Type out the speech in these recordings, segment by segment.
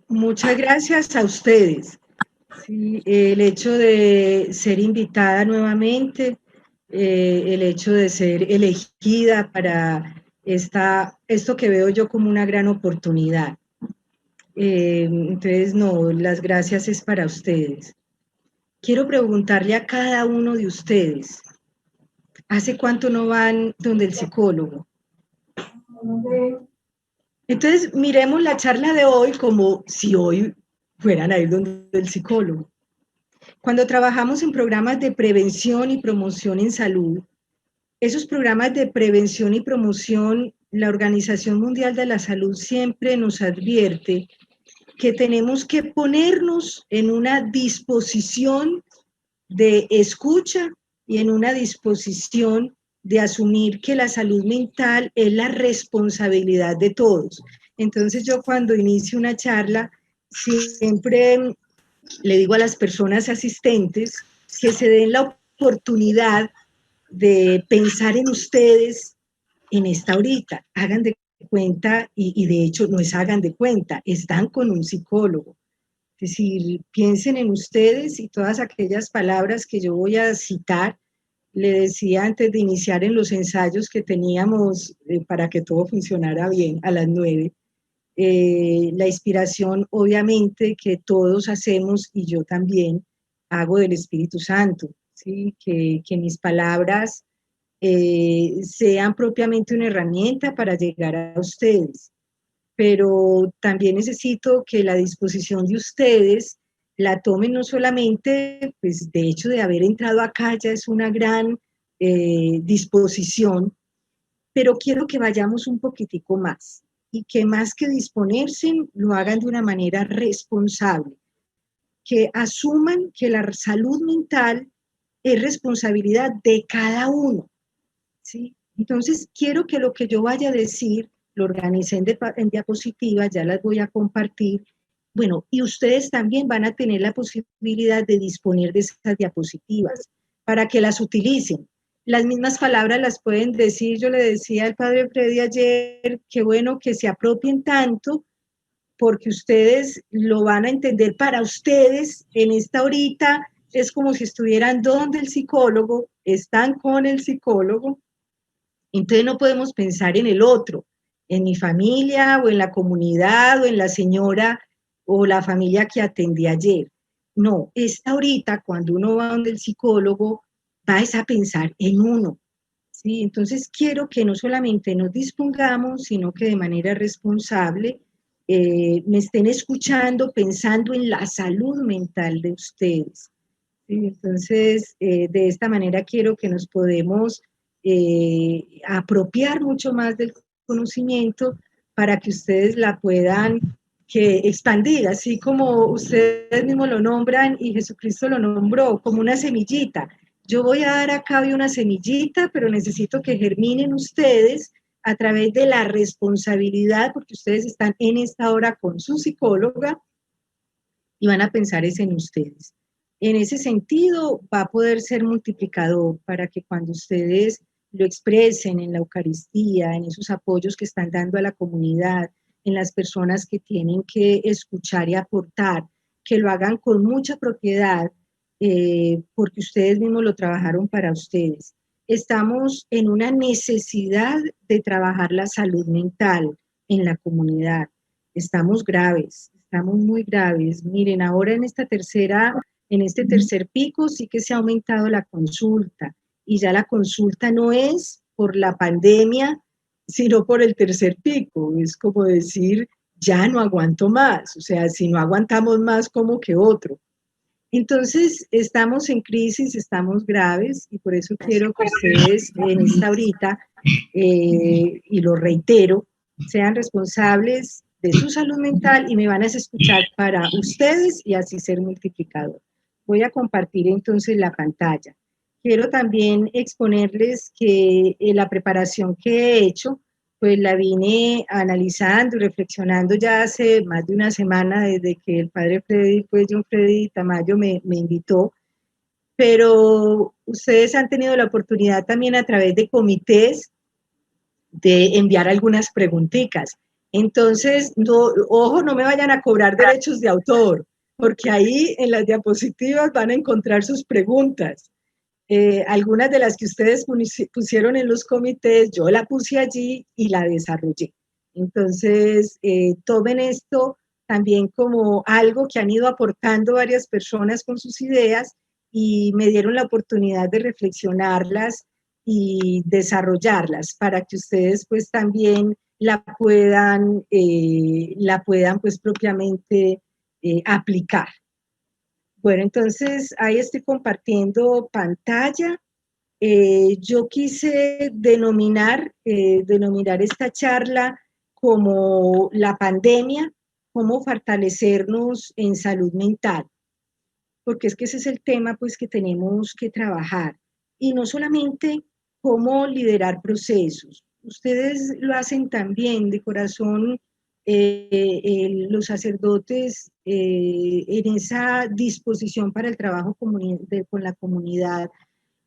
Muchas gracias a ustedes. Sí, el hecho de ser invitada nuevamente, el hecho de ser elegida para esto que veo yo como una gran oportunidad. Entonces, no, las gracias es para ustedes. Quiero preguntarle a cada uno de ustedes, ¿hace cuánto no van donde el psicólogo? Entonces, miremos la charla de hoy como si hoy fueran a ir donde el psicólogo. Cuando trabajamos en programas de prevención y promoción en salud, esos programas de prevención y promoción, la Organización Mundial de la Salud siempre nos advierte que tenemos que ponernos en una disposición de escucha y en una disposición de asumir que la salud mental es la responsabilidad de todos. Entonces yo cuando inicio una charla siempre le digo a las personas asistentes que se den la oportunidad de pensar en ustedes en esta horita. Hagan de cuenta, y de hecho no es hagan de cuenta, están con un psicólogo. Es decir, piensen en ustedes y todas aquellas palabras que yo voy a citar. Le decía antes de iniciar en los ensayos que teníamos para que todo funcionara bien a las 9. La inspiración, obviamente, que todos hacemos y yo también hago del Espíritu Santo, ¿sí? Que mis palabras sean propiamente una herramienta para llegar a ustedes, pero también necesito que la disposición de ustedes la tomen no solamente, pues de hecho de haber entrado acá ya es una gran disposición, pero quiero que vayamos un poquitico más y que más que disponerse lo hagan de una manera responsable, que asuman que la salud mental es responsabilidad de cada uno, ¿sí? Entonces quiero que lo que yo vaya a decir lo organicé en diapositivas, ya las voy a compartir. Bueno, y ustedes también van a tener la posibilidad de disponer de esas diapositivas para que las utilicen. Las mismas palabras las pueden decir, yo le decía al padre Freddy ayer, qué bueno que se apropien tanto, porque ustedes lo van a entender para ustedes en esta horita, es como si estuvieran donde el psicólogo, están con el psicólogo, entonces no podemos pensar en el otro, en mi familia o en la comunidad o en la señora o la familia que atendí ayer. No, esta ahorita cuando uno va donde el psicólogo, va a pensar en uno. ¿Sí? Entonces quiero que no solamente nos dispongamos, sino que de manera responsable me estén escuchando, pensando en la salud mental de ustedes. ¿Sí? Entonces, de esta manera quiero que nos podemos apropiar mucho más del conocimiento para que ustedes la puedan expandir, así como ustedes mismos lo nombran y Jesucristo lo nombró, como una semillita. Yo voy a dar a cabo una semillita, pero necesito que germinen ustedes a través de la responsabilidad, porque ustedes están en esta hora con su psicóloga y van a pensar es en ustedes. En ese sentido, va a poder ser multiplicador para que cuando ustedes lo expresen en la Eucaristía, en esos apoyos que están dando a la comunidad, en las personas que tienen que escuchar y aportar, que lo hagan con mucha propiedad, porque ustedes mismos lo trabajaron para ustedes. Estamos en una necesidad de trabajar la salud mental en la comunidad. Estamos graves, estamos muy graves. Miren, ahora en este tercer pico sí que se ha aumentado la consulta y ya la consulta no es por la pandemia, sino por el tercer pico. Es como decir, ya no aguanto más. O sea, si no aguantamos más, como que otro. Entonces, estamos en crisis, estamos graves y por eso quiero que ustedes en esta horita, y lo reitero, sean responsables de su salud mental y me van a escuchar para ustedes y así ser multiplicador. Voy a compartir entonces la pantalla. Quiero también exponerles que la preparación que he hecho, pues la vine analizando y reflexionando ya hace más de una semana desde que el padre Freddy, pues John Freddy Tamayo me invitó, pero ustedes han tenido la oportunidad también a través de comités de enviar algunas preguntitas. Entonces, no, ojo, no me vayan a cobrar derechos de autor, porque ahí en las diapositivas van a encontrar sus preguntas. Algunas de las que ustedes pusieron en los comités, yo la puse allí y la desarrollé. Entonces, tomen esto también como algo que han ido aportando varias personas con sus ideas y me dieron la oportunidad de reflexionarlas y desarrollarlas para que ustedes pues también la puedan pues propiamente aplicar. Bueno, entonces ahí estoy compartiendo pantalla. Yo quise denominar esta charla como la pandemia, cómo fortalecernos en salud mental, porque es que ese es el tema pues que tenemos que trabajar. Y no solamente cómo liderar procesos. Ustedes lo hacen también de corazón, los sacerdotes en esa disposición para el trabajo con la comunidad.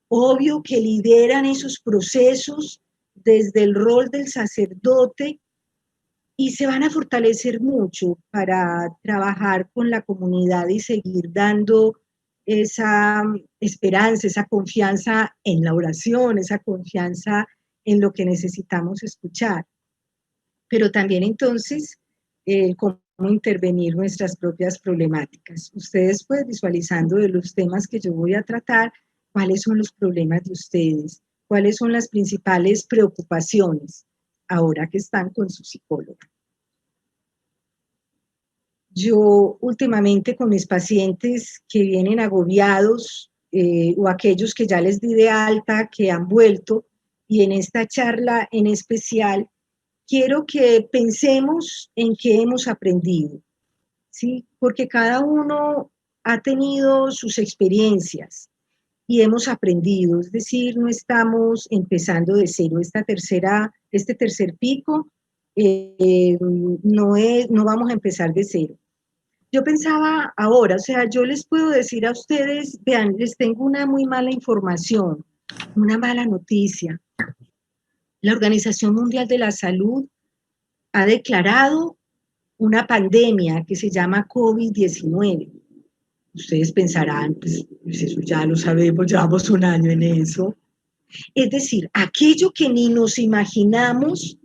Obvio que lideran esos procesos desde el rol del sacerdote y se van a fortalecer mucho para trabajar con la comunidad y seguir dando esa esperanza, esa confianza en la oración, esa confianza en lo que necesitamos escuchar. Pero también entonces, cómo intervenir nuestras propias problemáticas. Ustedes pues visualizando de los temas que yo voy a tratar, cuáles son los problemas de ustedes, cuáles son las principales preocupaciones ahora que están con su psicólogo. Yo últimamente con mis pacientes que vienen agobiados o aquellos que ya les di de alta, que han vuelto, y en esta charla en especial, quiero que pensemos en qué hemos aprendido, ¿sí? Porque cada uno ha tenido sus experiencias y hemos aprendido, es decir, no estamos empezando de cero. Este tercer pico no vamos a empezar de cero. Yo pensaba ahora, o sea, yo les puedo decir a ustedes, vean, les tengo una muy mala información, una mala noticia. La Organización Mundial de la Salud ha declarado una pandemia que se llama COVID-19. Ustedes pensarán, pues eso ya lo sabemos, llevamos un año en eso. Es decir, aquello que ni nos imaginamos,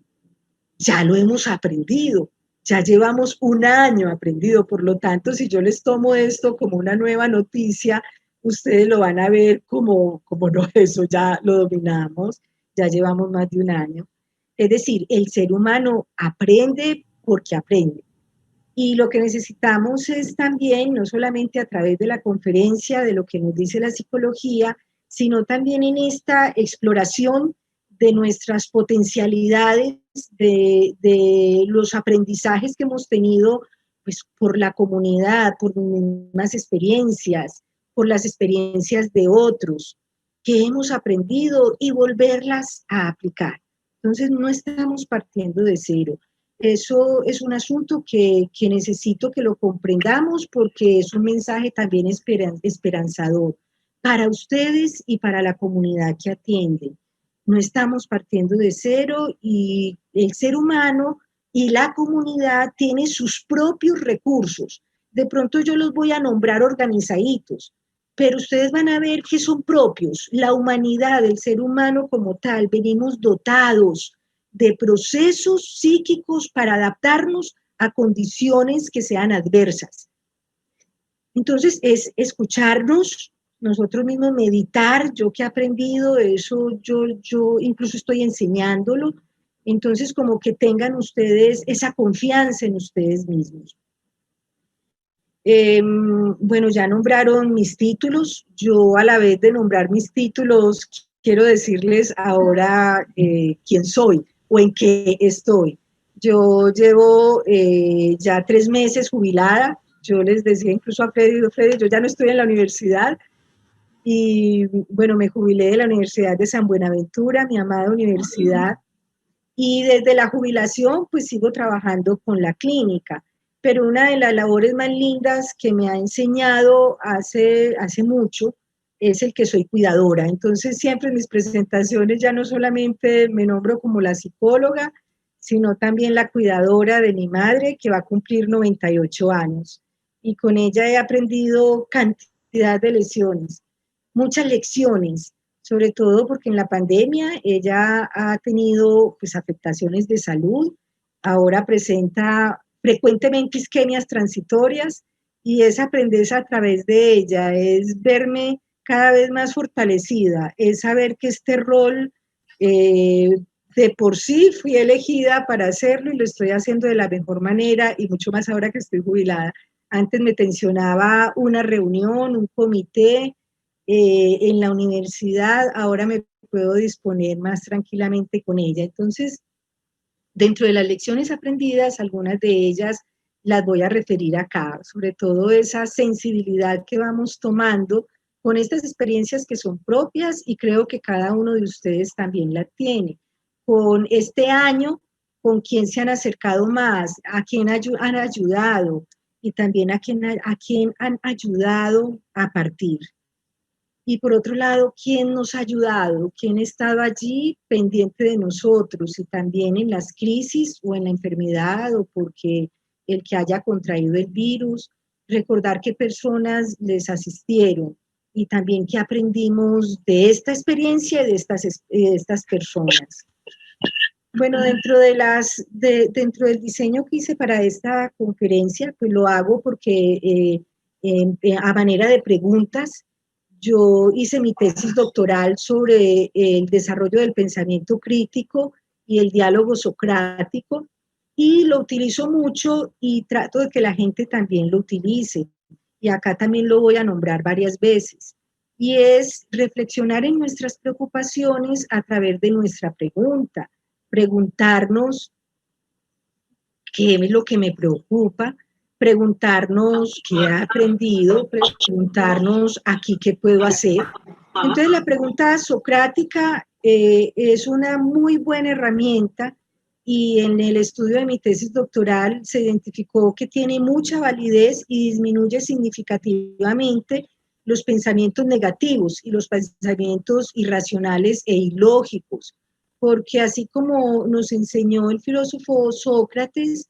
ya lo hemos aprendido, ya llevamos un año aprendido. Por lo tanto, si yo les tomo esto como una nueva noticia, ustedes lo van a ver como no, eso ya lo dominamos, ya llevamos más de un año. Es decir, el ser humano aprende porque aprende. Y lo que necesitamos es también, no solamente a través de la conferencia, de lo que nos dice la psicología, sino también en esta exploración de nuestras potencialidades, de los aprendizajes que hemos tenido pues, por la comunidad, por mismas experiencias, por las experiencias de otros, que hemos aprendido y volverlas a aplicar. Entonces, no estamos partiendo de cero. Eso es un asunto que necesito que lo comprendamos porque es un mensaje también esperanzador para ustedes y para la comunidad que atienden. No estamos partiendo de cero y el ser humano y la comunidad tiene sus propios recursos. De pronto yo los voy a nombrar organizaditos, pero ustedes van a ver que son propios. La humanidad, el ser humano como tal, venimos dotados de procesos psíquicos para adaptarnos a condiciones que sean adversas. Entonces, es escucharnos, nosotros mismos meditar, yo que he aprendido eso, yo incluso estoy enseñándolo, entonces como que tengan ustedes esa confianza en ustedes mismos. Bueno, ya nombraron mis títulos, yo a la vez de nombrar mis títulos, quiero decirles ahora quién soy o en qué estoy. Yo llevo ya 3 meses jubilada, yo les decía incluso a Freddy, yo ya no estoy en la universidad y bueno, me jubilé de la Universidad de San Buenaventura, mi amada universidad, y desde la jubilación pues sigo trabajando con la clínica, pero una de las labores más lindas que me ha enseñado hace mucho es el que soy cuidadora. Entonces siempre en mis presentaciones ya no solamente me nombro como la psicóloga, sino también la cuidadora de mi madre, que va a cumplir 98 años. Y con ella he aprendido cantidad de lecciones, muchas lecciones, sobre todo porque en la pandemia ella ha tenido pues afectaciones de salud, ahora presenta frecuentemente isquemias transitorias y es aprender a través de ella, es verme cada vez más fortalecida, es saber que este rol de por sí fui elegida para hacerlo y lo estoy haciendo de la mejor manera y mucho más ahora que estoy jubilada. Antes me tensionaba una reunión, un comité en la universidad, ahora me puedo disponer más tranquilamente con ella. Entonces, dentro de las lecciones aprendidas, algunas de ellas las voy a referir acá, sobre todo esa sensibilidad que vamos tomando con estas experiencias que son propias y creo que cada uno de ustedes también la tiene. Con este año, con quién se han acercado más, a quién han ayudado y también a quién han ayudado a partir. Y por otro lado, ¿quién nos ha ayudado? ¿Quién ha estado allí pendiente de nosotros? Y también en las crisis o en la enfermedad o porque el que haya contraído el virus, recordar qué personas les asistieron y también qué aprendimos de esta experiencia y de estas personas. Bueno, dentro del diseño que hice para esta conferencia, pues lo hago porque a manera de preguntas, yo hice mi tesis doctoral sobre el desarrollo del pensamiento crítico y el diálogo socrático y lo utilizo mucho y trato de que la gente también lo utilice. Y acá también lo voy a nombrar varias veces. Y es reflexionar en nuestras preocupaciones a través de nuestra pregunta, preguntarnos qué es lo que me preocupa, preguntarnos qué he aprendido, preguntarnos aquí qué puedo hacer. Entonces la pregunta socrática es una muy buena herramienta y en el estudio de mi tesis doctoral se identificó que tiene mucha validez y disminuye significativamente los pensamientos negativos y los pensamientos irracionales e ilógicos, porque así como nos enseñó el filósofo Sócrates,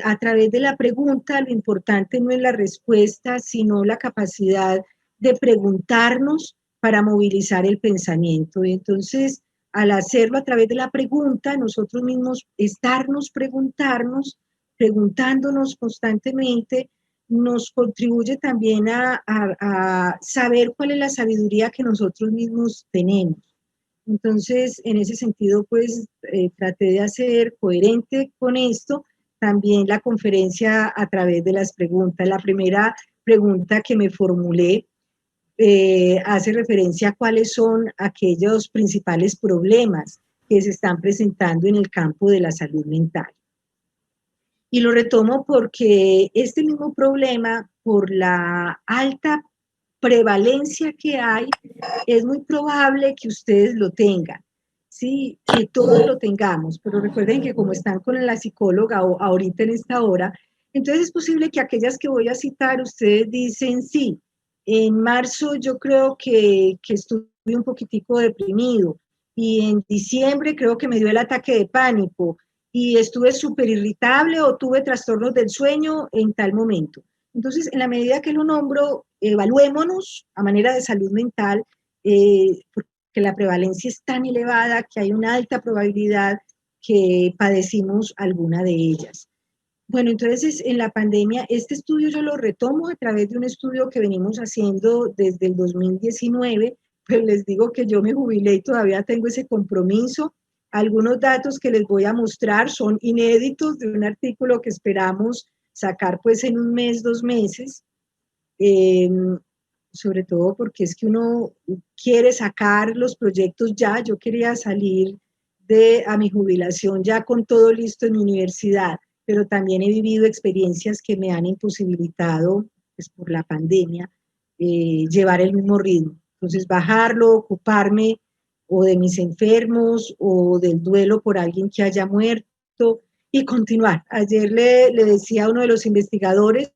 a través de la pregunta, lo importante no es la respuesta, sino la capacidad de preguntarnos para movilizar el pensamiento. Y entonces, al hacerlo a través de la pregunta, nosotros mismos preguntándonos constantemente, nos contribuye también a saber cuál es la sabiduría que nosotros mismos tenemos. Entonces, en ese sentido, pues traté de hacer coherente con esto también la conferencia a través de las preguntas. La primera pregunta que me formulé hace referencia a cuáles son aquellos principales problemas que se están presentando en el campo de la salud mental. Y lo retomo porque este mismo problema, por la alta prevalencia que hay, es muy probable que ustedes lo tengan, ¿sí? Que todos lo tengamos, pero recuerden que como están con la psicóloga ahorita en esta hora, entonces es posible que aquellas que voy a citar, ustedes dicen, sí, en marzo yo creo que estuve un poquitico deprimido y en diciembre creo que me dio el ataque de pánico y estuve súper irritable o tuve trastornos del sueño en tal momento. Entonces, en la medida que lo nombro, evaluémonos a manera de salud mental, porque la prevalencia es tan elevada que hay una alta probabilidad que padecimos alguna de ellas. Bueno, entonces en la pandemia, este estudio yo lo retomo a través de un estudio que venimos haciendo desde el 2019, pues les digo que yo me jubilé y todavía tengo ese compromiso. Algunos datos que les voy a mostrar son inéditos de un artículo que esperamos sacar pues en un mes, 2 meses, eh, sobre todo porque es que uno quiere sacar los proyectos ya. Yo quería salir a mi jubilación ya con todo listo en mi universidad, pero también he vivido experiencias que me han imposibilitado, pues por la pandemia, llevar el mismo ritmo. Entonces, bajarlo, ocuparme o de mis enfermos o del duelo por alguien que haya muerto y continuar. Ayer le decía a uno de los investigadores,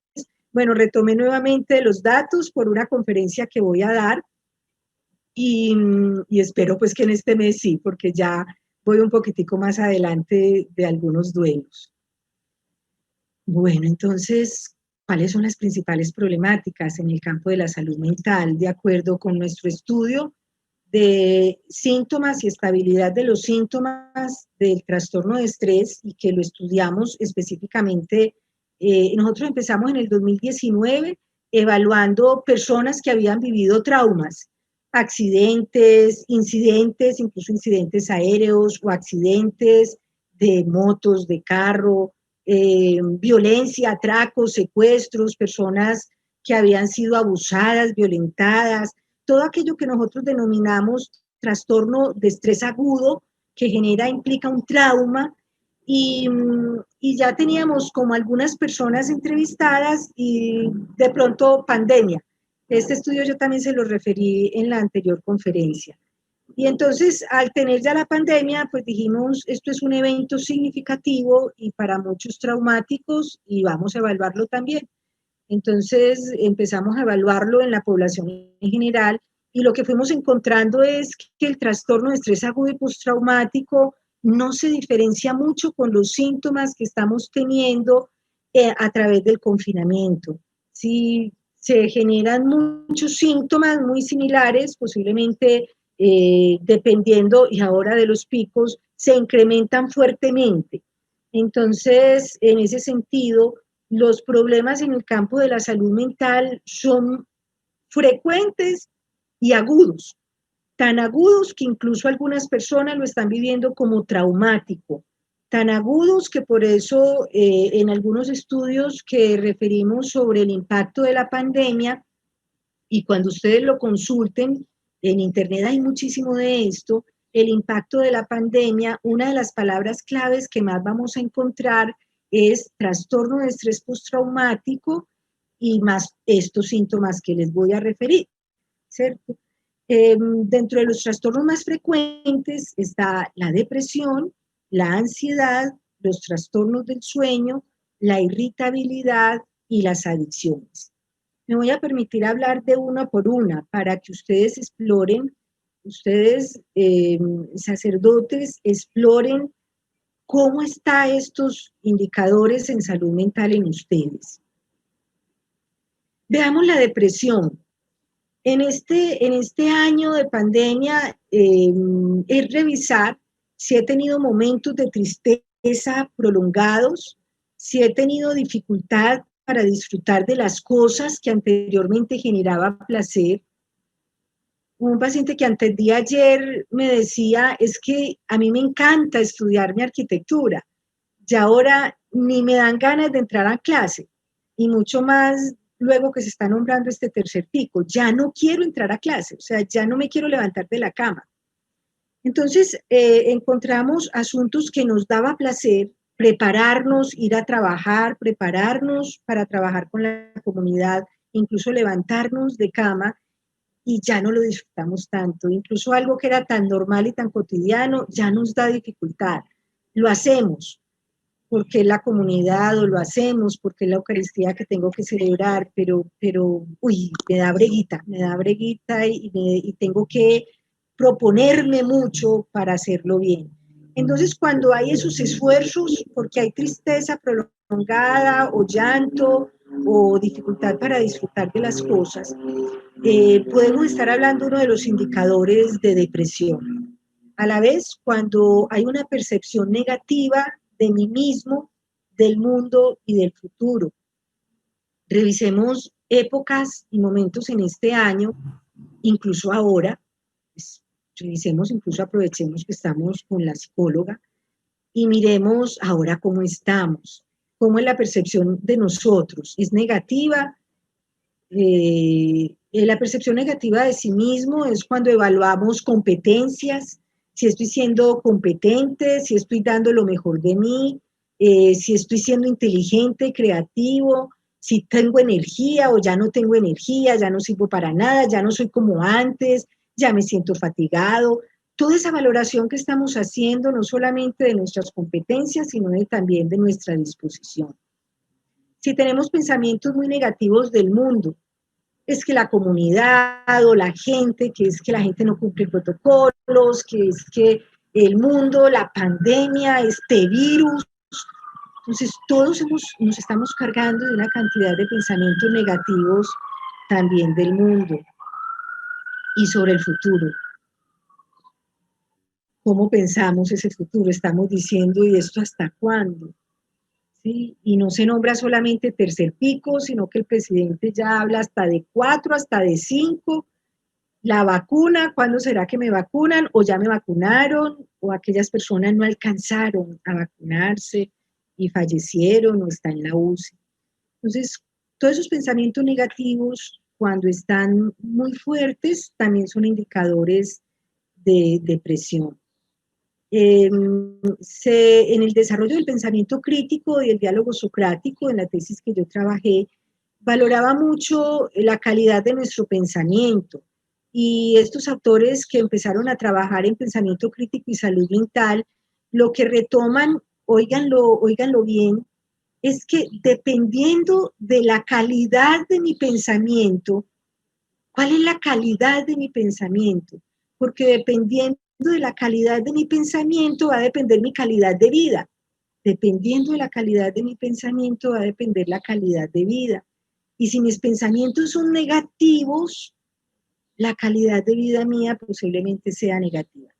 bueno, retomé nuevamente los datos por una conferencia que voy a dar y espero pues que en este mes sí, porque ya voy un poquitico más adelante de algunos duelos. Bueno, entonces, ¿cuáles son las principales problemáticas en el campo de la salud mental? De acuerdo con nuestro estudio de síntomas y estabilidad de los síntomas del trastorno de estrés, y que lo estudiamos específicamente, nosotros empezamos en el 2019 evaluando personas que habían vivido traumas, accidentes, incidentes, incluso incidentes aéreos o accidentes de motos, de carro, violencia, atracos, secuestros, personas que habían sido abusadas, violentadas, todo aquello que nosotros denominamos trastorno de estrés agudo, que implica un trauma, y ya teníamos como algunas personas entrevistadas y de pronto pandemia. Este estudio yo también se lo referí en la anterior conferencia. Y entonces, al tener ya la pandemia, pues dijimos, esto es un evento significativo y para muchos traumáticos, y vamos a evaluarlo también. Entonces empezamos a evaluarlo en la población en general, y lo que fuimos encontrando es que el trastorno de estrés agudo y postraumático no se diferencia mucho con los síntomas que estamos teniendo a través del confinamiento. Sí, se generan muchos síntomas muy similares, posiblemente dependiendo, y ahora de los picos, se incrementan fuertemente. Entonces, en ese sentido, los problemas en el campo de la salud mental son frecuentes y agudos, tan agudos que incluso algunas personas lo están viviendo como traumático, tan agudos que por eso en algunos estudios que referimos sobre el impacto de la pandemia, y cuando ustedes lo consulten, en internet hay muchísimo de esto, el impacto de la pandemia, una de las palabras claves que más vamos a encontrar es trastorno de estrés postraumático y más estos síntomas que les voy a referir, ¿cierto? Dentro de los trastornos más frecuentes está la depresión, la ansiedad, los trastornos del sueño, la irritabilidad y las adicciones. Me voy a permitir hablar de una por una para que ustedes exploren, ustedes sacerdotes, exploren cómo están estos indicadores en salud mental en ustedes. Veamos la depresión. En este año de pandemia es revisar si he tenido momentos de tristeza prolongados, si he tenido dificultad para disfrutar de las cosas que anteriormente generaba placer. Un paciente que antes de ayer me decía, es que a mí me encanta estudiar mi arquitectura, y ahora ni me dan ganas de entrar a clase, y mucho más luego que se está nombrando este tercer pico, ya no quiero entrar a clase, o sea, ya no me quiero levantar de la cama. Entonces, encontramos asuntos que nos daba placer, prepararnos, ir a trabajar, prepararnos para trabajar con la comunidad, incluso levantarnos de cama, y ya no lo disfrutamos tanto. Incluso algo que era tan normal y tan cotidiano ya nos da dificultad. Lo hacemos porque es la comunidad, o lo hacemos porque es la Eucaristía que tengo que celebrar, pero uy, me da breguita y tengo que proponerme mucho para hacerlo bien. Entonces, cuando hay esos esfuerzos, porque hay tristeza prolongada o llanto o dificultad para disfrutar de las cosas, podemos estar hablando de uno de los indicadores de depresión. A la vez, cuando hay una percepción negativa de mí mismo, del mundo y del futuro. Revisemos épocas y momentos en este año, incluso ahora, pues, revisemos, incluso aprovechemos que estamos con la psicóloga y miremos ahora cómo estamos, cómo es la percepción de nosotros. ¿Es negativa? La percepción negativa de sí mismo es cuando evaluamos competencias, si estoy siendo competente, si estoy dando lo mejor de mí, si estoy siendo inteligente, creativo, si tengo energía o ya no tengo energía, ya no sirvo para nada, ya no soy como antes, ya me siento fatigado. Toda esa valoración que estamos haciendo, no solamente de nuestras competencias, sino también de nuestra disposición. Si tenemos pensamientos muy negativos del mundo, es que la comunidad o la gente, que es que la gente no cumple protocolos, que es que el mundo, la pandemia, este virus. Entonces, todos nos estamos cargando de una cantidad de pensamientos negativos también del mundo y sobre el futuro. ¿Cómo pensamos ese futuro? Estamos diciendo, ¿y esto hasta cuándo? ¿Sí? Y no se nombra solamente tercer pico, sino que el presidente ya habla hasta de 4, hasta de 5. La vacuna, ¿cuándo será que me vacunan? O ya me vacunaron, o aquellas personas no alcanzaron a vacunarse y fallecieron o están en la UCI. Entonces, todos esos pensamientos negativos, cuando están muy fuertes, también son indicadores de depresión. En el desarrollo del pensamiento crítico y el diálogo socrático, en la tesis que yo trabajé, valoraba mucho la calidad de nuestro pensamiento. Y estos autores que empezaron a trabajar en pensamiento crítico y salud mental, lo que retoman, óiganlo bien, es que dependiendo de la calidad de mi pensamiento, ¿cuál es la calidad de mi pensamiento? Porque dependiendo de la calidad de mi pensamiento va a depender mi calidad de vida. Dependiendo de la calidad de mi pensamiento va a depender la calidad de vida. Y si mis pensamientos son negativos, la calidad de vida mía posiblemente sea negativa.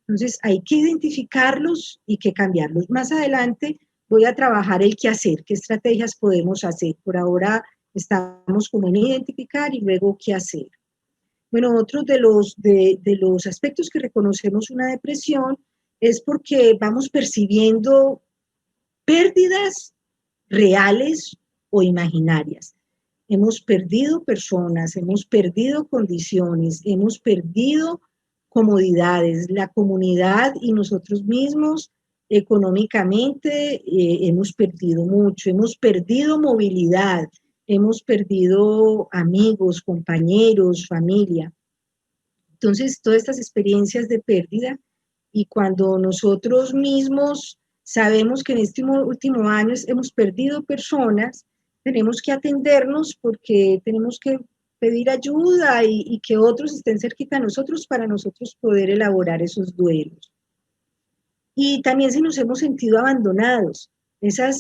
Entonces hay que identificarlos y que cambiarlos. Más adelante voy a trabajar el qué hacer, qué estrategias podemos hacer. Por ahora estamos como en identificar y luego qué hacer. Bueno, otro de los aspectos que reconocemos una depresión es porque vamos percibiendo pérdidas reales o imaginarias. Hemos perdido personas, hemos perdido condiciones, hemos perdido comodidades, la comunidad y nosotros mismos económicamente hemos perdido mucho, hemos perdido movilidad, hemos perdido amigos, compañeros, familia. Entonces, todas estas experiencias de pérdida y cuando nosotros mismos sabemos que en este último año hemos perdido personas, tenemos que atendernos porque tenemos que pedir ayuda y que otros estén cerquita a nosotros para nosotros poder elaborar esos duelos. Y también si nos hemos sentido abandonados, esa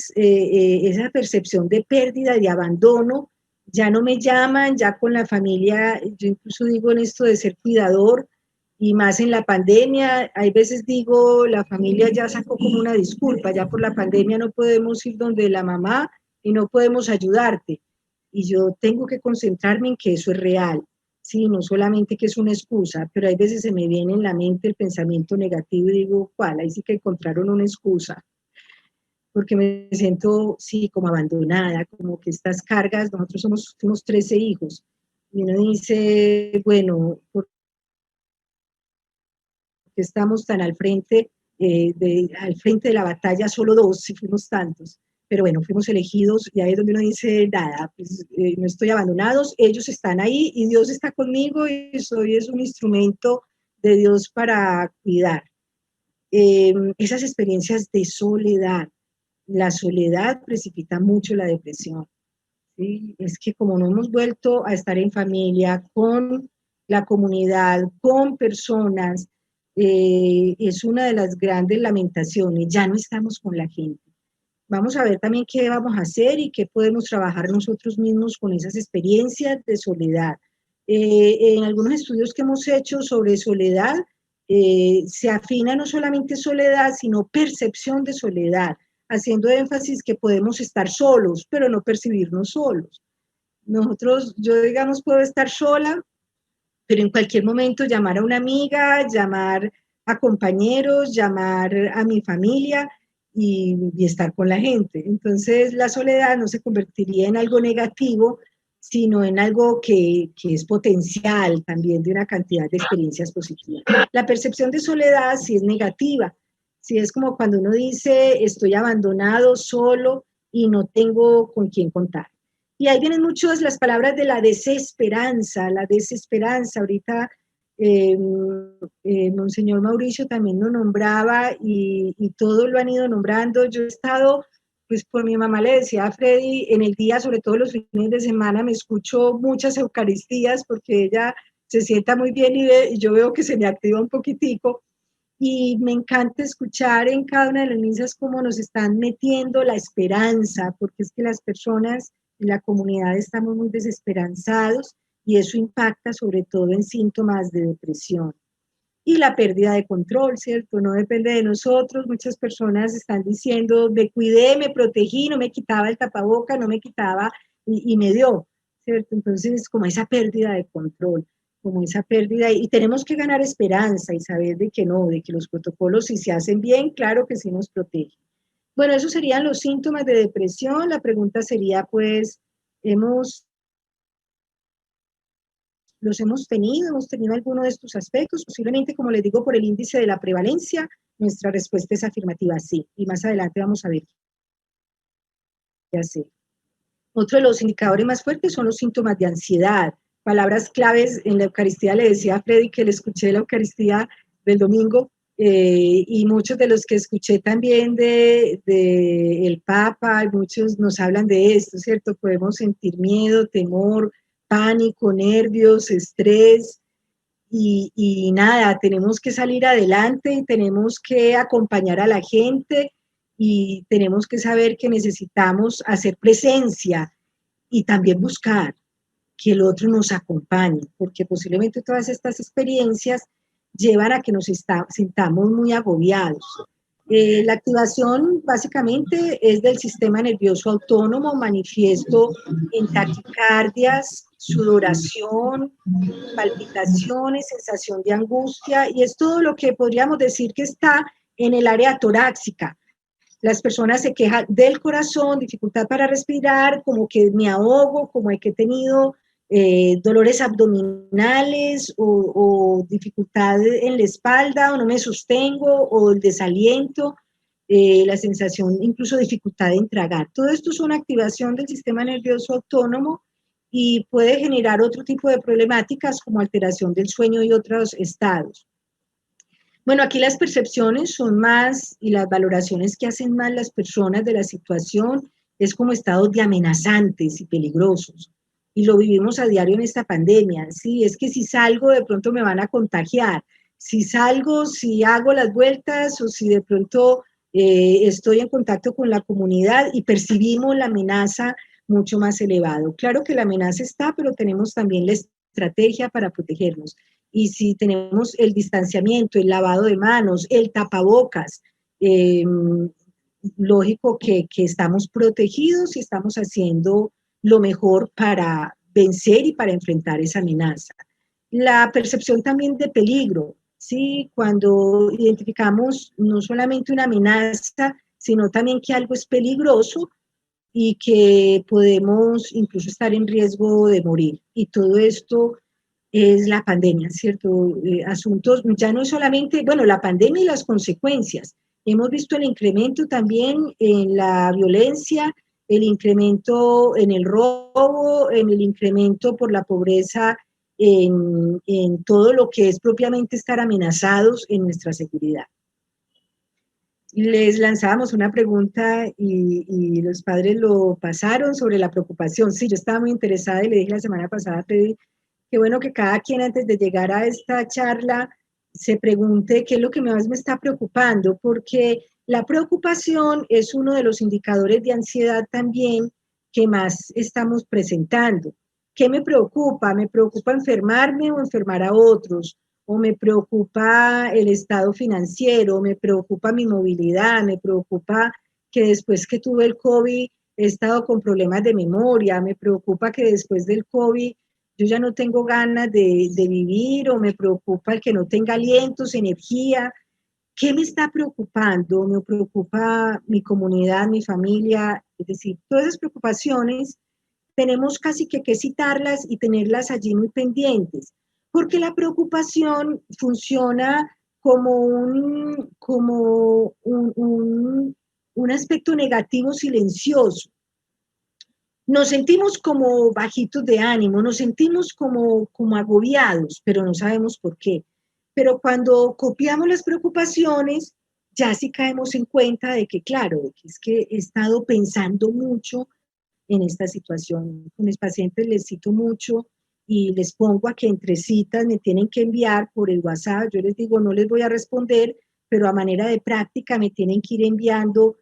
percepción de pérdida, de abandono, ya no me llaman, ya con la familia, yo incluso digo en esto de ser cuidador, y más en la pandemia, hay veces digo, la familia ya sacó como una disculpa, ya por la pandemia no podemos ir donde la mamá y no podemos ayudarte. Y yo tengo que concentrarme en que eso es real, sí, no solamente que es una excusa, pero hay veces se me viene en la mente el pensamiento negativo y digo, ¿cuál? Ahí sí que encontraron una excusa, porque me siento, sí, como abandonada, como que estas cargas, nosotros fuimos 13 hijos, y uno dice, bueno, ¿por qué estamos tan al frente de la batalla solo 2, si fuimos tantos? Pero bueno, fuimos elegidos y ahí es donde uno dice, nada, pues no estoy abandonados, ellos están ahí y Dios está conmigo y es un instrumento de Dios para cuidar. Esas experiencias de soledad, la soledad precipita mucho la depresión, ¿sí? Es que como no hemos vuelto a estar en familia, con la comunidad, con personas, es una de las grandes lamentaciones, ya no estamos con la gente. Vamos a ver también qué vamos a hacer y qué podemos trabajar nosotros mismos con esas experiencias de soledad. En algunos estudios que hemos hecho sobre soledad, se afina no solamente soledad, sino percepción de soledad, haciendo énfasis que podemos estar solos, pero no percibirnos solos. Yo digamos, puedo estar sola, pero en cualquier momento llamar a una amiga, llamar a compañeros, llamar a mi familia y estar con la gente. Entonces la soledad no se convertiría en algo negativo, sino en algo que es potencial también de una cantidad de experiencias positivas. La percepción de soledad sí es negativa, sí es como cuando uno dice estoy abandonado, solo y no tengo con quién contar. Y ahí vienen muchas las palabras de la desesperanza. Ahorita Monseñor Mauricio también lo nombraba y todo lo han ido nombrando. Yo he estado, pues por mi mamá le decía a Freddy, en el día, sobre todo los fines de semana, me escucho muchas eucaristías porque ella se sienta muy bien y yo veo que se me activa un poquitico. Y me encanta escuchar en cada una de las misas cómo nos están metiendo la esperanza, porque es que las personas en la comunidad estamos muy desesperanzados y eso impacta sobre todo en síntomas de depresión. Y la pérdida de control, ¿cierto? No depende de nosotros. Muchas personas están diciendo, me cuidé, me protegí, no me quitaba el tapaboca, no me quitaba y me dio, ¿cierto? Entonces, como esa pérdida de control, como esa pérdida, y tenemos que ganar esperanza y saber de que no, de que los protocolos, si se hacen bien, claro que sí nos protegen. Bueno, esos serían los síntomas de depresión. La pregunta sería, pues, ¿hemos los hemos tenido alguno de estos aspectos, posiblemente, como les digo, por el índice de la prevalencia, nuestra respuesta es afirmativa, sí, y más adelante vamos a ver qué hacer. Otro de los indicadores más fuertes son los síntomas de ansiedad, palabras claves en la Eucaristía. Le decía a Freddy que le escuché la Eucaristía del domingo, y muchos de los que escuché también de el Papa, muchos nos hablan de esto, ¿cierto? Podemos sentir miedo, temor, pánico, nervios, estrés, y nada, tenemos que salir adelante y tenemos que acompañar a la gente y tenemos que saber que necesitamos hacer presencia y también buscar que el otro nos acompañe, porque posiblemente todas estas experiencias llevan a que sintamos muy agobiados. La activación básicamente es del sistema nervioso autónomo, manifiesto en taquicardias, sudoración, palpitaciones, sensación de angustia, y es todo lo que podríamos decir que está en el área torácica. Las personas se quejan del corazón, dificultad para respirar, como que me ahogo, como que he tenido dolores abdominales o dificultad en la espalda, o no me sostengo, o el desaliento, la sensación, incluso dificultad en tragar. Todo esto es una activación del sistema nervioso autónomo y puede generar otro tipo de problemáticas como alteración del sueño y otros estados. Bueno, aquí las percepciones son más y las valoraciones que hacen más las personas de la situación es como estados de amenazantes y peligrosos. Y lo vivimos a diario en esta pandemia. Sí, es que si salgo de pronto me van a contagiar. Si salgo, si hago las vueltas o si de pronto estoy en contacto con la comunidad y percibimos la amenaza mucho más elevado. Claro que la amenaza está, pero tenemos también la estrategia para protegernos. Y si tenemos el distanciamiento, el lavado de manos, el tapabocas, lógico que estamos protegidos y estamos haciendo lo mejor para vencer y para enfrentar esa amenaza. La percepción también de peligro, ¿sí? Cuando identificamos no solamente una amenaza, sino también que algo es peligroso y que podemos incluso estar en riesgo de morir. Y todo esto es la pandemia, ¿cierto? Asuntos, ya no es solamente, bueno, la pandemia y las consecuencias. Hemos visto el incremento también en la violencia, el incremento en el robo, en el incremento por la pobreza, en todo lo que es propiamente estar amenazados en nuestra seguridad. Les lanzábamos una pregunta y los padres lo pasaron sobre la preocupación. Sí, yo estaba muy interesada y le dije la semana pasada, Freddy, qué bueno que cada quien antes de llegar a esta charla se pregunte qué es lo que más me está preocupando, porque la preocupación es uno de los indicadores de ansiedad también que más estamos presentando. ¿Qué me preocupa? ¿Me preocupa enfermarme o enfermar a otros? ¿O me preocupa el estado financiero? ¿Me preocupa mi movilidad? ¿Me preocupa que después que tuve el COVID he estado con problemas de memoria? ¿Me preocupa que después del COVID yo ya no tengo ganas de vivir, o me preocupa el que no tenga alientos, energía? ¿Qué me está preocupando? ¿Me preocupa mi comunidad, mi familia? Es decir, todas esas preocupaciones tenemos casi que citarlas y tenerlas allí muy pendientes, porque la preocupación funciona como un aspecto negativo silencioso. Nos sentimos como bajitos de ánimo, nos sentimos como agobiados, pero no sabemos por qué. Pero cuando copiamos las preocupaciones, ya sí caemos en cuenta de que, claro, de que es que he estado pensando mucho en esta situación. Con mis pacientes les cito mucho y les pongo a que entre citas me tienen que enviar por el WhatsApp. Yo les digo, no les voy a responder pero a manera de práctica me tienen que ir enviando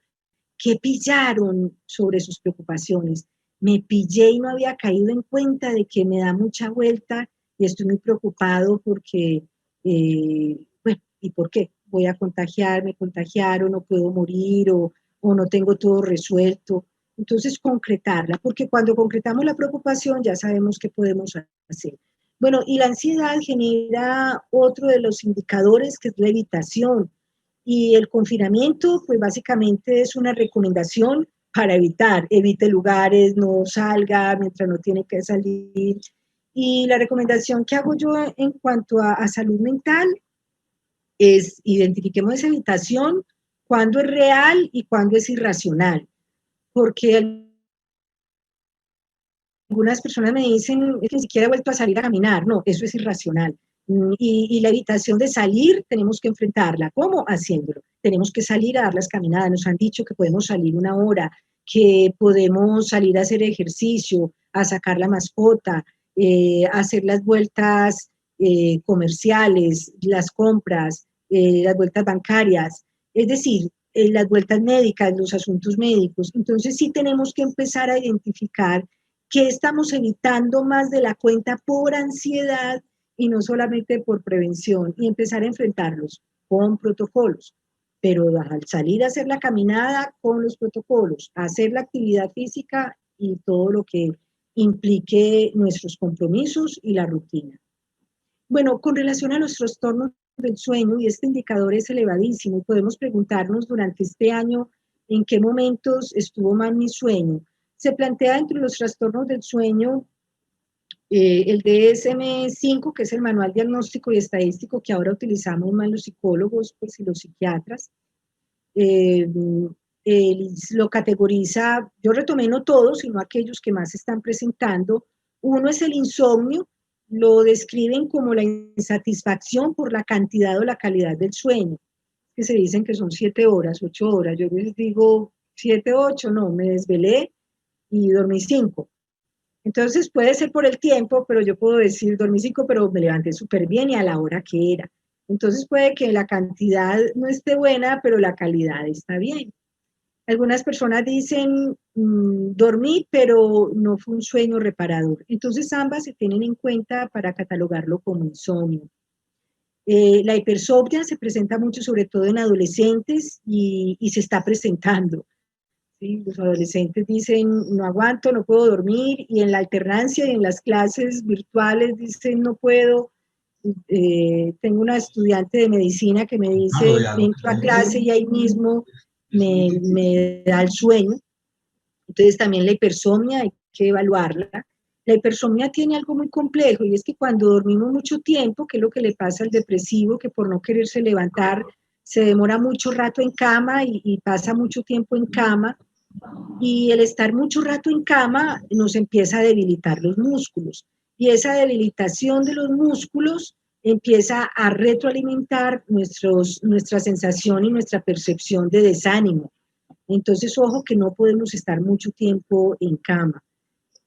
qué pillaron sobre sus preocupaciones. Me pillé y no había caído en cuenta de que me da mucha vuelta y estoy muy preocupado porque, bueno, ¿y por qué? Voy a contagiarme, contagiaron, no puedo morir o no tengo todo resuelto. Entonces, concretarla, porque cuando concretamos la preocupación ya sabemos qué podemos hacer. Bueno, y la ansiedad genera otro de los indicadores que es la evitación. Y el confinamiento, pues básicamente es una recomendación para evitar, evite lugares, no salga mientras no tiene que salir. Y la recomendación que hago yo en cuanto a salud mental es identifiquemos esa evitación, cuándo es real y cuándo es irracional. Porque algunas personas me dicen es que ni siquiera he vuelto a salir a caminar. No, eso es irracional. Y la evitación de salir tenemos que enfrentarla. ¿Cómo? Haciéndolo. Tenemos que salir a dar las caminadas. Nos han dicho que podemos salir una hora, que podemos salir a hacer ejercicio, a sacar la mascota, a hacer las vueltas comerciales, las compras, las vueltas bancarias. Es decir, las vueltas médicas, los asuntos médicos. Entonces sí tenemos que empezar a identificar qué estamos evitando más de la cuenta por ansiedad y no solamente por prevención, y empezar a enfrentarlos con protocolos. Pero al salir a hacer la caminada con los protocolos, hacer la actividad física y todo lo que implique nuestros compromisos y la rutina. Bueno, con relación a los trastornos del sueño, y este indicador es elevadísimo, podemos preguntarnos durante este año en qué momentos estuvo mal mi sueño. Se plantea entre los trastornos del sueño el DSM-5, que es el Manual Diagnóstico y Estadístico que ahora utilizamos más los psicólogos pues, y los psiquiatras. Lo categoriza, yo retomé no todos, sino aquellos que más se están presentando. Uno es el insomnio, lo describen como la insatisfacción por la cantidad o la calidad del sueño, que se dicen que son 7 horas, 8 horas. Yo les digo 7, 8, no, me desvelé y dormí 5. Entonces puede ser por el tiempo, pero yo puedo decir dormí 5, pero me levanté súper bien y a la hora que era. Entonces puede que la cantidad no esté buena, pero la calidad está bien. Algunas personas dicen, dormí, pero no fue un sueño reparador. Entonces ambas se tienen en cuenta para catalogarlo como insomnio. La hipersomnia se presenta mucho, sobre todo en adolescentes, y se está presentando. ¿Sí? Los adolescentes dicen, no aguanto, no puedo dormir, y en la alternancia y en las clases virtuales dicen, no puedo. Tengo una estudiante de medicina que me dice, entro a clase y ahí mismo me da el sueño. Entonces también la hipersomnia hay que evaluarla. La hipersomnia tiene algo muy complejo y es que cuando dormimos mucho tiempo, que es lo que le pasa al depresivo, que por no quererse levantar se demora mucho rato en cama y pasa mucho tiempo en cama, y el estar mucho rato en cama nos empieza a debilitar los músculos, y esa debilitación de los músculos empieza a retroalimentar nuestra sensación y nuestra percepción de desánimo. Entonces, ojo que no podemos estar mucho tiempo en cama.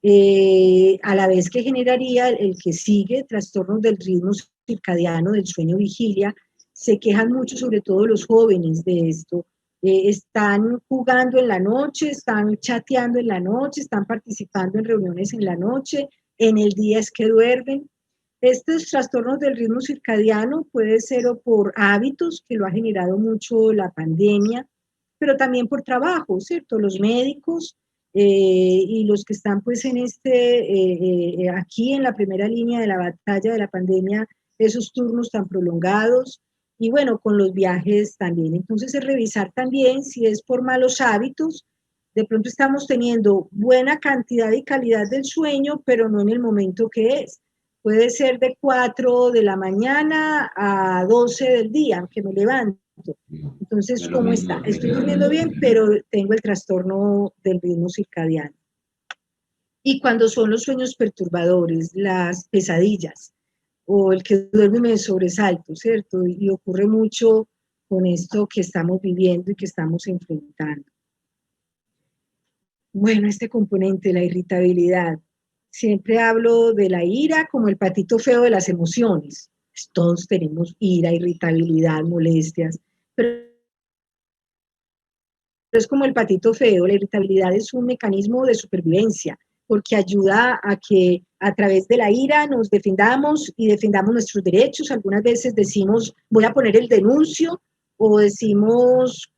A la vez que generaría el que sigue, trastornos del ritmo circadiano, del sueño vigilia, se quejan mucho, sobre todo los jóvenes, de esto. Están jugando en la noche, están chateando en la noche, están participando en reuniones en la noche, en el día es que duermen. Estos trastornos del ritmo circadiano puede ser o por hábitos, que lo ha generado mucho la pandemia, pero también por trabajo, ¿cierto? Los médicos y los que están pues en aquí en la primera línea de la batalla de la pandemia, esos turnos tan prolongados, y bueno, con los viajes también. Entonces es revisar también si es por malos hábitos. De pronto estamos teniendo buena cantidad y calidad del sueño, pero no en el momento que es. Puede ser de 4 de la mañana a 12 del día, que me levanto. Entonces, ¿cómo está? Estoy durmiendo bien, pero tengo el trastorno del ritmo circadiano. Y cuando son los sueños perturbadores, las pesadillas, o el que duerme me sobresalto, ¿cierto? Y ocurre mucho con esto que estamos viviendo y que estamos enfrentando. Bueno, este componente, la irritabilidad. Siempre hablo de la ira como el patito feo de las emociones. Todos tenemos ira, irritabilidad, molestias, pero es como el patito feo. La irritabilidad es un mecanismo de supervivencia, porque ayuda a que a través de la ira nos defendamos y defendamos nuestros derechos. Algunas veces decimos, voy a poner el denuncio, o decimos,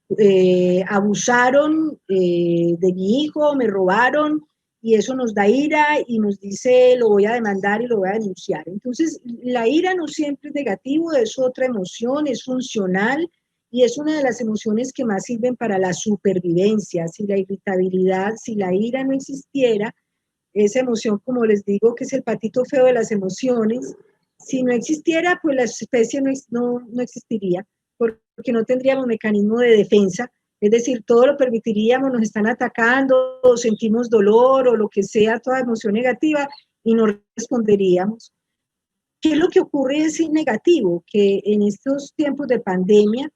abusaron de mi hijo, me robaron, y eso nos da ira y nos dice, lo voy a demandar y lo voy a denunciar. Entonces, la ira no siempre es negativo, es otra emoción, es funcional, y es una de las emociones que más sirven para la supervivencia. Si la irritabilidad, si la ira no existiera, esa emoción, como les digo, que es el patito feo de las emociones, si no existiera, pues la especie no existiría, porque no tendríamos mecanismo de defensa, es decir, todo lo permitiríamos, nos están atacando, o sentimos dolor, o lo que sea, toda emoción negativa, y no responderíamos. ¿Qué es lo que ocurre? Es negativo, que en estos tiempos de pandemia,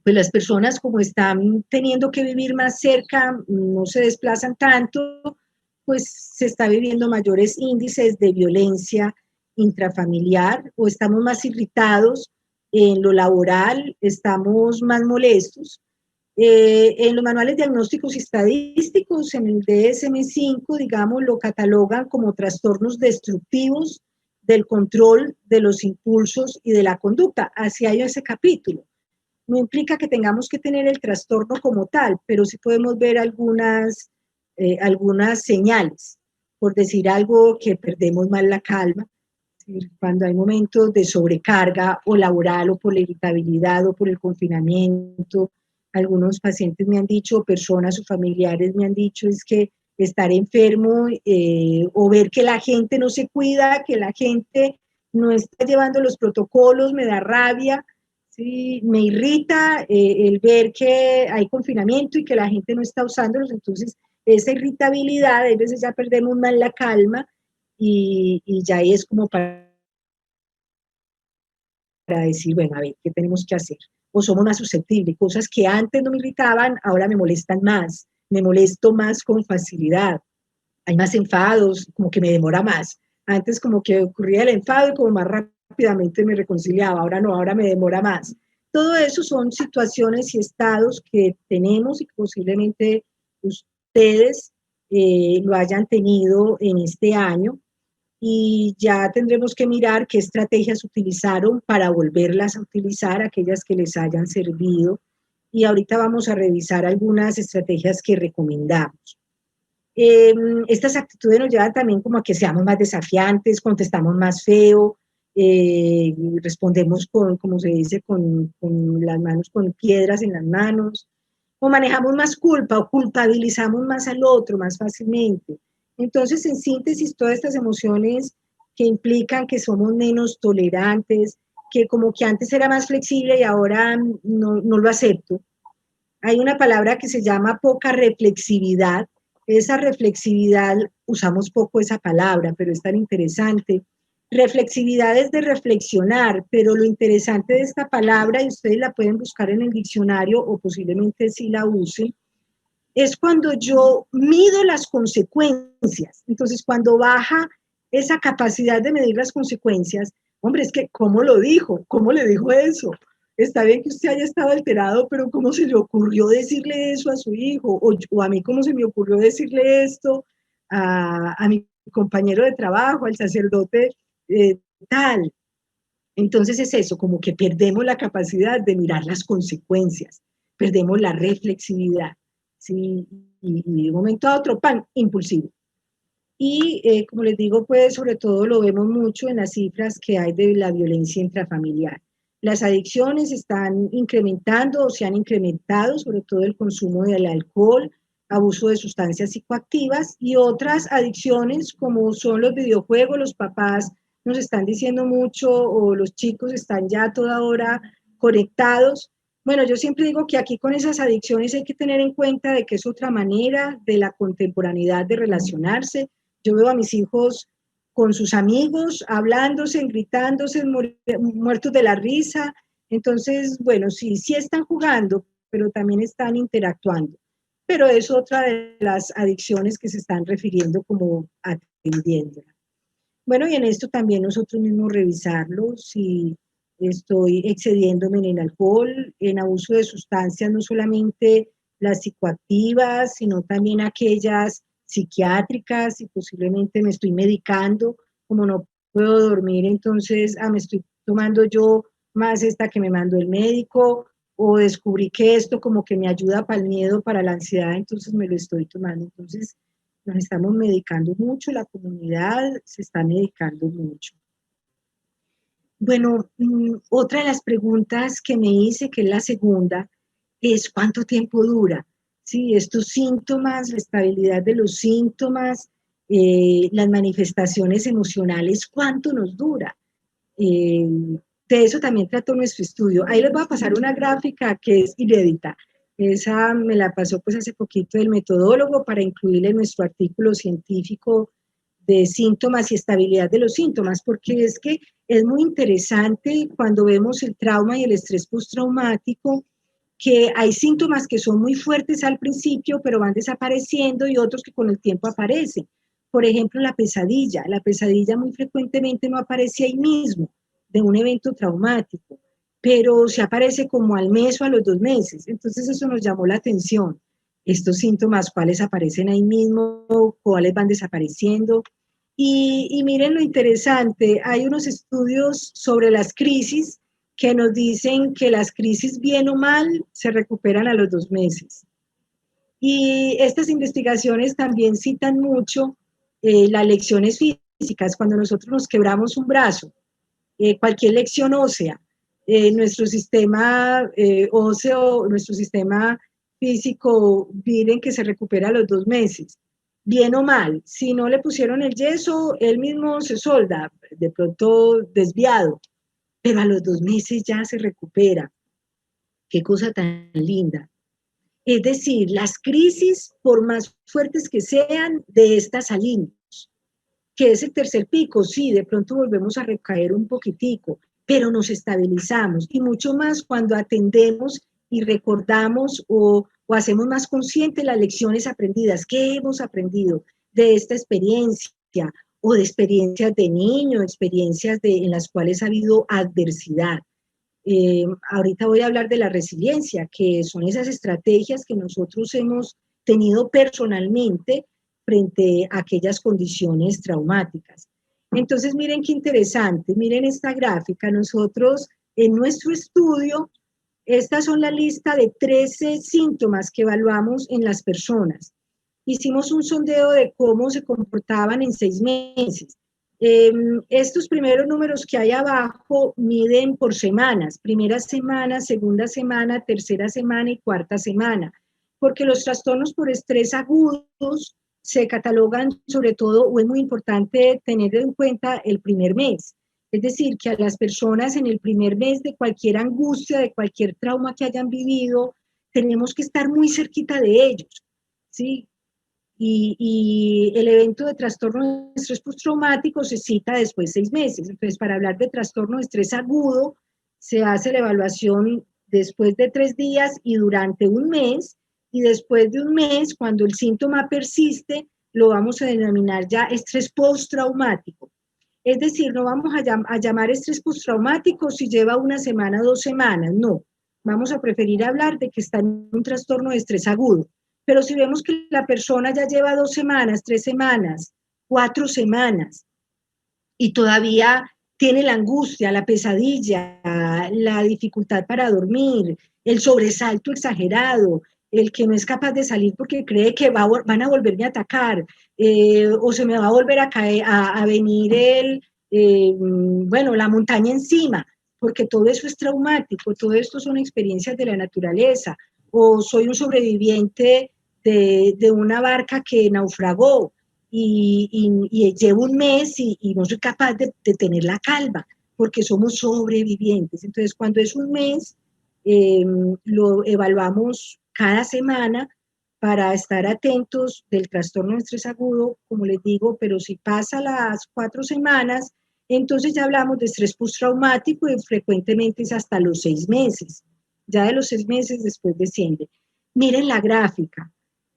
pues las personas, como están teniendo que vivir más cerca, no se desplazan tanto, pues se está viviendo mayores índices de violencia intrafamiliar, o estamos más irritados en lo laboral, estamos más molestos. En los manuales diagnósticos y estadísticos, en el DSM-5, digamos, lo catalogan como trastornos destructivos del control de los impulsos y de la conducta. Así hay ese capítulo. No implica que tengamos que tener el trastorno como tal, pero sí podemos ver algunas señales. Por decir algo, que perdemos más la calma, cuando hay momentos de sobrecarga o laboral, o por la irritabilidad, o por el confinamiento. Algunos pacientes me han dicho, personas o familiares me han dicho, es que estar enfermo, o ver que la gente no se cuida, que la gente no está llevando los protocolos, me da rabia. Sí, me irrita el ver que hay confinamiento y que la gente no está usándolos. Entonces esa irritabilidad, a veces ya perdemos más la calma, y ya es como para decir, bueno, a ver, ¿qué tenemos que hacer? O somos más susceptibles, cosas que antes no me irritaban, ahora me molestan más, me molesto más con facilidad, hay más enfados, como que me demora más. Antes como que ocurría el enfado y como más rápidamente me reconciliaba, ahora no, ahora me demora más. Todo eso son situaciones y estados que tenemos, y que posiblemente ustedes lo hayan tenido en este año, y ya tendremos que mirar qué estrategias utilizaron para volverlas a utilizar, aquellas que les hayan servido, y ahorita vamos a revisar algunas estrategias que recomendamos. Estas actitudes nos llevan también como a que seamos más desafiantes, contestamos más feo, respondemos como se dice, con las manos, con piedras en las manos, o manejamos más culpa, o culpabilizamos más al otro más fácilmente. Entonces, en síntesis, todas estas emociones que implican que somos menos tolerantes, que como que antes era más flexible y ahora no lo acepto. Hay una palabra que se llama poca reflexividad. Esa reflexividad, usamos poco esa palabra, pero es tan interesante. Reflexividad es de reflexionar, pero lo interesante de esta palabra, y ustedes la pueden buscar en el diccionario o posiblemente sí la usen, es cuando yo mido las consecuencias. Entonces, cuando baja esa capacidad de medir las consecuencias, hombre, es que, ¿cómo lo dijo? ¿Cómo le dijo eso? Está bien que usted haya estado alterado, pero ¿cómo se le ocurrió decirle eso a su hijo? O a mí, ¿cómo se me ocurrió decirle esto a mi compañero de trabajo, al sacerdote tal? Entonces es eso, como que perdemos la capacidad de mirar las consecuencias, perdemos la reflexividad, ¿sí? Y de un momento a otro, ¡pam!, impulsivo. Y como les digo, pues sobre todo lo vemos mucho en las cifras que hay de la violencia intrafamiliar. Las adicciones están incrementando, o se han incrementado, sobre todo el consumo del alcohol, abuso de sustancias psicoactivas, y otras adicciones como son los videojuegos. Los papás nos están diciendo mucho, o los chicos están ya a toda hora conectados. Bueno, yo siempre digo que aquí con esas adicciones hay que tener en cuenta de que es otra manera de la contemporaneidad de relacionarse. Yo veo a mis hijos con sus amigos, hablándose, gritándose, muertos de la risa. Entonces, bueno, sí están jugando, pero también están interactuando. Pero es otra de las adicciones que se están refiriendo como atendiendo. Bueno, y en esto también nosotros mismos revisarlo, si estoy excediéndome en el alcohol, en abuso de sustancias, no solamente las psicoactivas, sino también aquellas psiquiátricas, y posiblemente me estoy medicando, como no puedo dormir, entonces me estoy tomando yo más esta que me mandó el médico, o descubrí que esto como que me ayuda para el miedo, para la ansiedad, entonces me lo estoy tomando. Entonces nos estamos medicando mucho, la comunidad se está medicando mucho. Bueno, otra de las preguntas que me hice, que es la segunda, es ¿cuánto tiempo dura? Sí, estos síntomas, la estabilidad de los síntomas, las manifestaciones emocionales, ¿cuánto nos dura? Eh, de eso también trató nuestro estudio. Ahí les voy a pasar una gráfica que es inédita. Esa me la pasó pues hace poquito el metodólogo para incluirle en nuestro artículo científico de síntomas y estabilidad de los síntomas, porque es que es muy interesante cuando vemos el trauma y el estrés postraumático, que hay síntomas que son muy fuertes al principio, pero van desapareciendo y otros que con el tiempo aparecen. Por ejemplo, la pesadilla muy frecuentemente no aparece ahí mismo, de un evento traumático, pero se aparece como al mes o a los 2 meses. Entonces eso nos llamó la atención. Estos síntomas, cuáles aparecen ahí mismo, cuáles van desapareciendo. Y miren lo interesante, hay unos estudios sobre las crisis que nos dicen que las crisis, bien o mal, se recuperan a los 2 meses. Y estas investigaciones también citan mucho las lecciones físicas, cuando nosotros nos quebramos un brazo, cualquier lección ósea, nuestro sistema óseo, nuestro sistema físico, miren que se recupera a los 2 meses, bien o mal. Si no le pusieron el yeso, él mismo se solda, de pronto desviado, pero a los 2 meses ya se recupera. Qué cosa tan linda. Es decir, las crisis, por más fuertes que sean, de estas salimos. Que es el tercer pico, sí, de pronto volvemos a recaer un poquitico, pero nos estabilizamos y mucho más cuando atendemos y recordamos o hacemos más conscientes las lecciones aprendidas, qué hemos aprendido de esta experiencia o de experiencias de niño, experiencias en las cuales ha habido adversidad. Ahorita voy a hablar de la resiliencia, que son esas estrategias que nosotros hemos tenido personalmente frente a aquellas condiciones traumáticas. Entonces, miren qué interesante, miren esta gráfica. Nosotros, en nuestro estudio, estas son la lista de 13 síntomas que evaluamos en las personas. Hicimos un sondeo de cómo se comportaban en 6 meses. Estos primeros números que hay abajo miden por semanas, primera semana, segunda semana, tercera semana y cuarta semana, porque los trastornos por estrés agudos se catalogan sobre todo, o es muy importante tener en cuenta el primer mes. Es decir, que a las personas en el primer mes de cualquier angustia, de cualquier trauma que hayan vivido, tenemos que estar muy cerquita de ellos, ¿sí? Y el evento de trastorno de estrés postraumático se cita después de 6 meses. Entonces, para hablar de trastorno de estrés agudo, se hace la evaluación después de 3 días y durante un mes, y después de un mes, cuando el síntoma persiste, lo vamos a denominar ya estrés postraumático. Es decir, no vamos a llamar estrés postraumático si lleva 1 semana, 2 semanas, no. Vamos a preferir hablar de que está en un trastorno de estrés agudo. Pero si vemos que la persona ya lleva 2 semanas, 3 semanas, 4 semanas y todavía tiene la angustia, la pesadilla, la dificultad para dormir, el sobresalto exagerado, el que no es capaz de salir porque cree que van a volverme a atacar, o se me va a volver a caer, a venir la montaña encima, porque todo eso es traumático, todo esto son experiencias de la naturaleza, o soy un sobreviviente de una barca que naufragó y llevo un mes y no soy capaz de tener la calma, porque somos sobrevivientes. Entonces, cuando es un mes, lo evaluamos cada semana para estar atentos del trastorno de estrés agudo, como les digo, pero si pasa las 4 semanas, entonces ya hablamos de estrés postraumático y frecuentemente es hasta los 6 meses. Ya de los 6 meses después desciende. Miren la gráfica.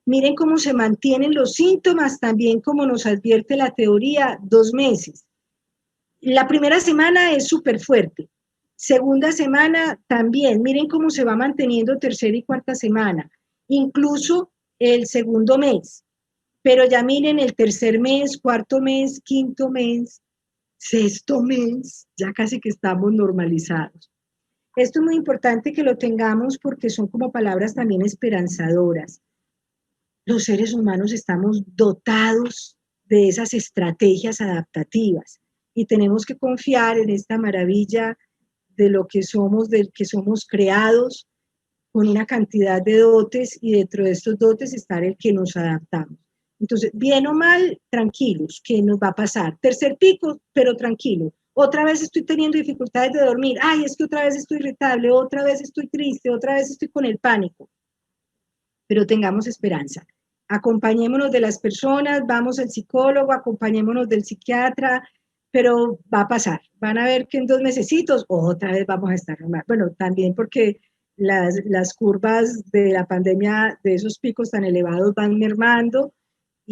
Miren cómo se mantienen los síntomas, también como nos advierte la teoría, 2 meses. La primera semana es súper fuerte, Segunda semana también, miren cómo se va manteniendo tercera y cuarta semana, incluso el segundo mes, pero ya miren el tercer mes, cuarto mes, quinto mes, sexto mes, ya casi que estamos normalizados. Esto es muy importante que lo tengamos porque son como palabras también esperanzadoras. Los seres humanos estamos dotados de esas estrategias adaptativas y tenemos que confiar en esta maravilla de lo que somos, del que somos creados con una cantidad de dotes y dentro de estos dotes está el que nos adaptamos. Entonces, bien o mal, tranquilos, ¿qué nos va a pasar? Tercer pico, pero tranquilo. Otra vez estoy teniendo dificultades de dormir. Ay, es que otra vez estoy irritable, otra vez estoy triste, otra vez estoy con el pánico. Pero tengamos esperanza. Acompañémonos de las personas, vamos al psicólogo, acompañémonos del psiquiatra, pero va a pasar. Van a ver que en 2 mesecitos otra vez vamos a estar normal. Bueno, también porque las curvas de la pandemia, de esos picos tan elevados, van mermando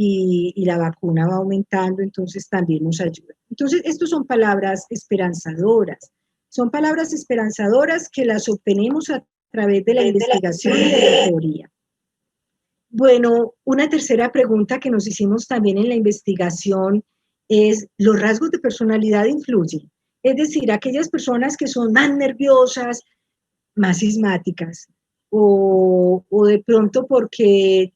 y la vacuna va aumentando, entonces también nos ayuda. Entonces, estas son palabras esperanzadoras. Son palabras esperanzadoras que las obtenemos a través de la investigación y de la teoría. Bueno, una tercera pregunta que nos hicimos también en la investigación es, ¿los rasgos de personalidad influyen? Es decir, aquellas personas que son más nerviosas, más sismáticas, o de pronto porque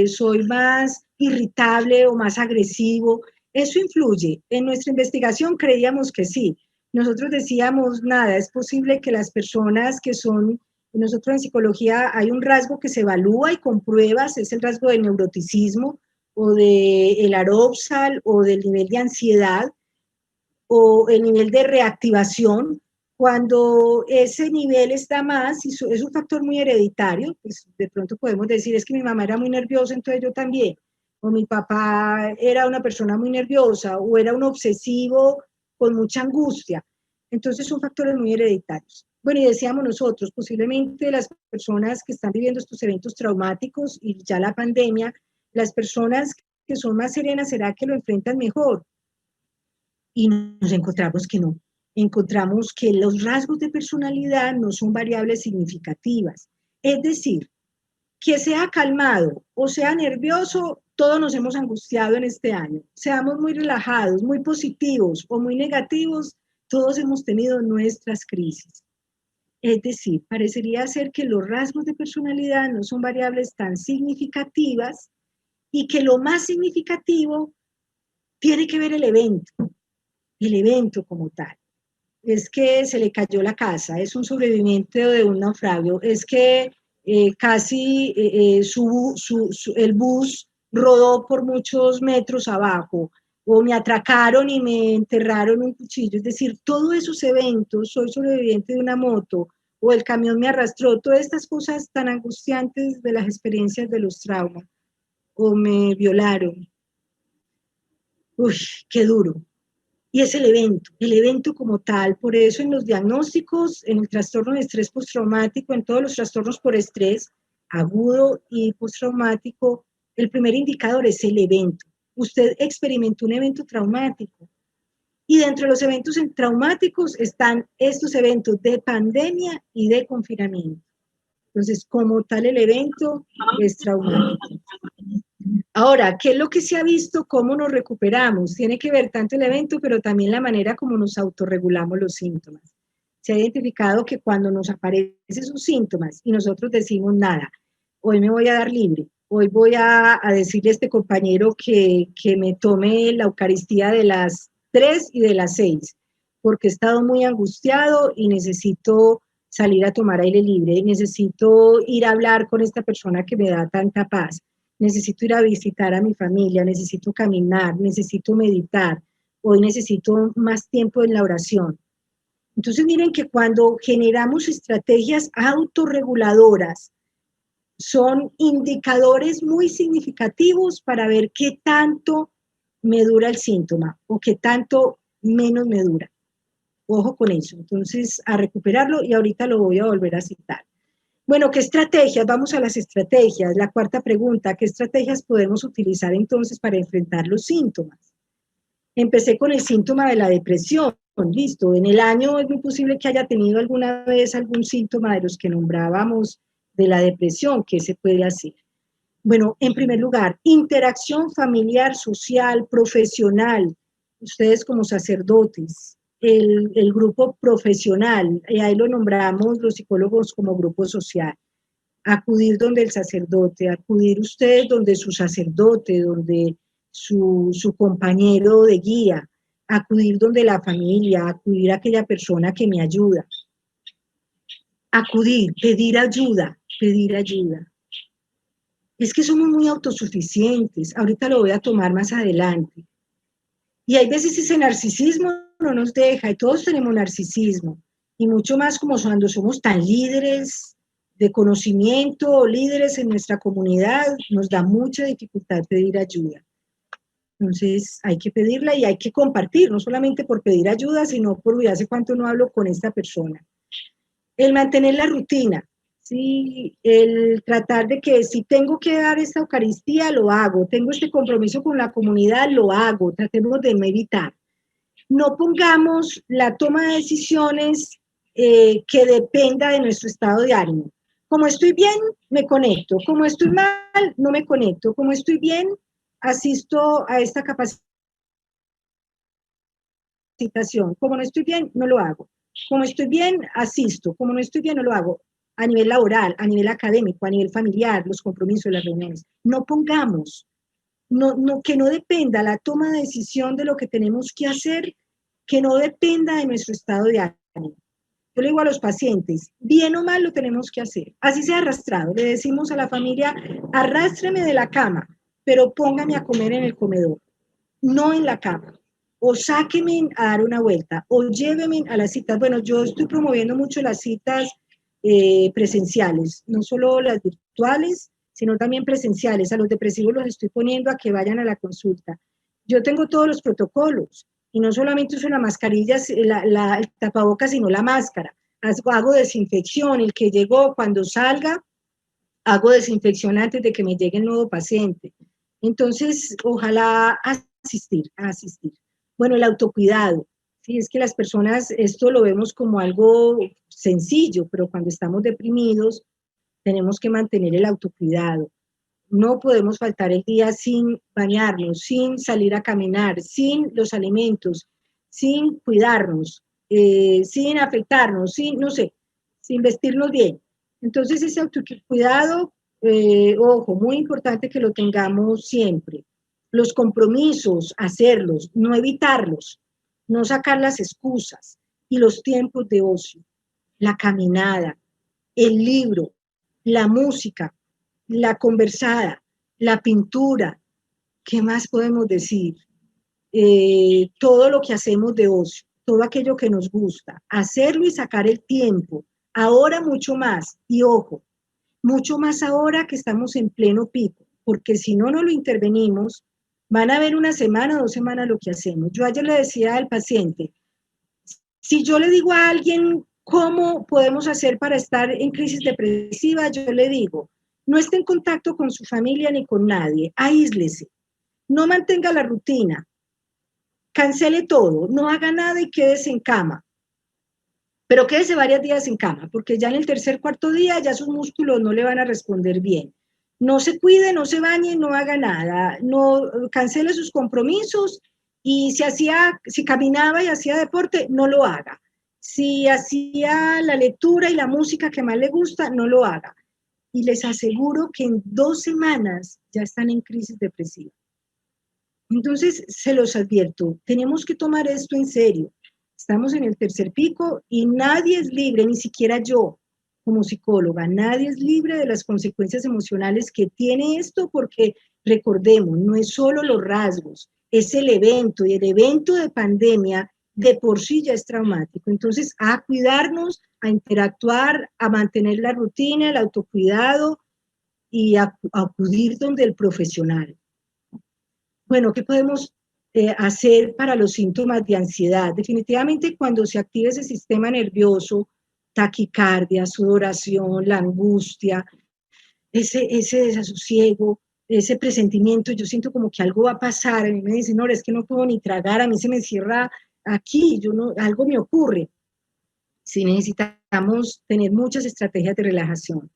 soy más irritable o más agresivo, ¿eso influye? En nuestra investigación creíamos que sí. Nosotros decíamos, nada, es posible que las personas que son, nosotros en psicología hay un rasgo que se evalúa y con pruebas, es el rasgo del neuroticismo o del arousal o del nivel de ansiedad o el nivel de reactivación. Cuando ese nivel está más, y es un factor muy hereditario, pues de pronto podemos decir, es que mi mamá era muy nerviosa, entonces yo también, o mi papá era una persona muy nerviosa, o era un obsesivo con mucha angustia. Entonces son factores muy hereditarios. Bueno, y decíamos nosotros, posiblemente las personas que están viviendo estos eventos traumáticos y ya la pandemia, las personas que son más serenas, ¿será que lo enfrentan mejor? Y nos encontramos que no. Encontramos que los rasgos de personalidad no son variables significativas. Es decir, que sea calmado o sea nervioso, todos nos hemos angustiado en este año. Seamos muy relajados, muy positivos o muy negativos, todos hemos tenido nuestras crisis. Es decir, parecería ser que los rasgos de personalidad no son variables tan significativas y que lo más significativo tiene que ver el evento como tal. Es que se le cayó la casa, es un sobreviviente de un naufragio, es que el bus rodó por muchos metros abajo, o me atracaron y me enterraron un cuchillo. Es decir, todos esos eventos, soy sobreviviente de una moto, o el camión me arrastró, todas estas cosas tan angustiantes de las experiencias de los traumas, o me violaron. Uy, qué duro. Y es el evento como tal. Por eso en los diagnósticos, en el trastorno de estrés postraumático, en todos los trastornos por estrés, agudo y postraumático, el primer indicador es el evento. Usted experimentó un evento traumático. Y dentro de los eventos traumáticos están estos eventos de pandemia y de confinamiento. Entonces, como tal, el evento es traumático. Ahora, ¿qué es lo que se ha visto? ¿Cómo nos recuperamos? Tiene que ver tanto el evento, pero también la manera como nos autorregulamos los síntomas. Se ha identificado que cuando nos aparecen sus síntomas y nosotros decimos nada, hoy me voy a dar libre, hoy voy a decirle a este compañero que me tome la Eucaristía de las 3 y de las 6, porque he estado muy angustiado y necesito salir a tomar aire libre, necesito ir a hablar con esta persona que me da tanta paz, necesito ir a visitar a mi familia, necesito caminar, necesito meditar, hoy necesito más tiempo en la oración. Entonces miren que cuando generamos estrategias autorreguladoras, son indicadores muy significativos para ver qué tanto me dura el síntoma o qué tanto menos me dura. Ojo con eso. Entonces, a recuperarlo y ahorita lo voy a volver a citar. Bueno, ¿qué estrategias? Vamos a las estrategias. La cuarta pregunta, ¿qué estrategias podemos utilizar entonces para enfrentar los síntomas? Empecé con el síntoma de la depresión. Listo, en el año es muy posible que haya tenido alguna vez algún síntoma de los que nombrábamos de la depresión. ¿Qué se puede hacer? Bueno, en primer lugar, interacción familiar, social, profesional. Ustedes como sacerdotes, el grupo profesional, ahí lo nombramos los psicólogos como grupo social. Acudir donde el sacerdote, acudir ustedes donde su sacerdote, donde su compañero de guía, acudir donde la familia, acudir a aquella persona que me ayuda. Acudir, pedir ayuda, pedir ayuda. Es que somos muy autosuficientes, ahorita lo voy a tomar más adelante. Y hay veces ese narcisismo no nos deja, y todos tenemos narcisismo, y mucho más como cuando somos tan líderes de conocimiento, líderes en nuestra comunidad, nos da mucha dificultad pedir ayuda. Entonces hay que pedirla y hay que compartir, no solamente por pedir ayuda, sino por, uy, hace cuánto no hablo con esta persona. El mantener la rutina, ¿sí? El tratar de que si tengo que dar esta Eucaristía, lo hago, tengo este compromiso con la comunidad, lo hago, tratemos de no evitar. No pongamos la toma de decisiones que dependa de nuestro estado de ánimo. Como estoy bien, me conecto. Como estoy mal, no me conecto. Como estoy bien, asisto a esta capacitación. Como no estoy bien, no lo hago. Como estoy bien, asisto. Como no estoy bien, no lo hago. A nivel laboral, a nivel académico, a nivel familiar, los compromisos, las reuniones. No pongamos, que no dependa la toma de decisión de lo que tenemos que hacer, que no dependa de nuestro estado de ánimo. Yo le digo a los pacientes, bien o mal lo tenemos que hacer. Así sea arrastrado. Le decimos a la familia, arrástreme de la cama, pero póngame a comer en el comedor, no en la cama. O sáqueme a dar una vuelta, o lléveme a las citas. Bueno, yo estoy promoviendo mucho las citas presenciales, no solo las virtuales, sino también presenciales. A los depresivos los estoy poniendo a que vayan a la consulta. Yo tengo todos los protocolos, y no solamente uso la mascarilla, el tapabocas, sino la máscara. Hago desinfección, el que llegó, cuando salga, hago desinfección antes de que me llegue el nuevo paciente. Entonces, ojalá asistir. Bueno, el autocuidado. Sí, es que las personas, esto lo vemos como algo sencillo, pero cuando estamos deprimidos, tenemos que mantener el autocuidado. No podemos faltar el día sin bañarnos, sin salir a caminar, sin los alimentos, sin cuidarnos, sin afectarnos, sin vestirnos bien. Entonces ese autocuidado, ojo, muy importante que lo tengamos siempre. Los compromisos, hacerlos, no evitarlos, no sacar las excusas y los tiempos de ocio, la caminada, el libro, la música, la conversada, la pintura, ¿qué más podemos decir? Todo lo que hacemos de ocio, todo aquello que nos gusta, hacerlo y sacar el tiempo, ahora mucho más, y ojo, mucho más ahora que estamos en pleno pico, porque si no lo intervenimos, van a ver una semana o 2 semanas lo que hacemos. Yo ayer le decía al paciente, si yo le digo a alguien cómo podemos hacer para estar en crisis depresiva, yo le digo, no esté en contacto con su familia ni con nadie, aíslese, no mantenga la rutina, cancele todo, no haga nada y quédese en cama. Pero quédese varios días en cama, porque ya en el tercer, cuarto día ya sus músculos no le van a responder bien. No se cuide, no se bañe, no haga nada, no cancele sus compromisos y si caminaba y hacía deporte, no lo haga. Si hacía la lectura y la música que más le gusta, no lo haga. Y les aseguro que en 2 semanas ya están en crisis depresiva. Entonces, se los advierto, tenemos que tomar esto en serio. Estamos en el tercer pico y nadie es libre, ni siquiera yo como psicóloga, nadie es libre de las consecuencias emocionales que tiene esto, porque recordemos, no es solo los rasgos, es el evento, y el evento de pandemia de por sí ya es traumático. Entonces, a cuidarnos, a interactuar, a mantener la rutina, el autocuidado y a acudir donde el profesional. Bueno, ¿qué podemos hacer para los síntomas de ansiedad? Definitivamente cuando se activa ese sistema nervioso, taquicardia, sudoración, la angustia, ese desasosiego, ese presentimiento, yo siento como que algo va a pasar, a mí me dicen, no, es que no puedo ni tragar, a mí se me cierra aquí, yo no, algo me ocurre. Sí necesitamos tener muchas estrategias de relajación.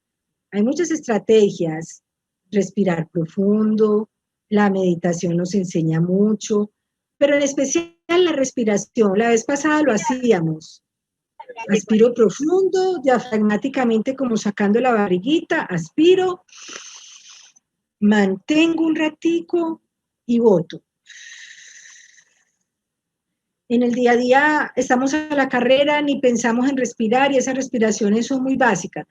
Hay muchas estrategias, respirar profundo, la meditación nos enseña mucho, pero en especial la respiración. La vez pasada lo hacíamos. Aspiro profundo, diafragmáticamente como sacando la barriguita, aspiro, mantengo un ratico y boto. En el día a día estamos a la carrera, ni pensamos en respirar y esas respiraciones son muy básicas.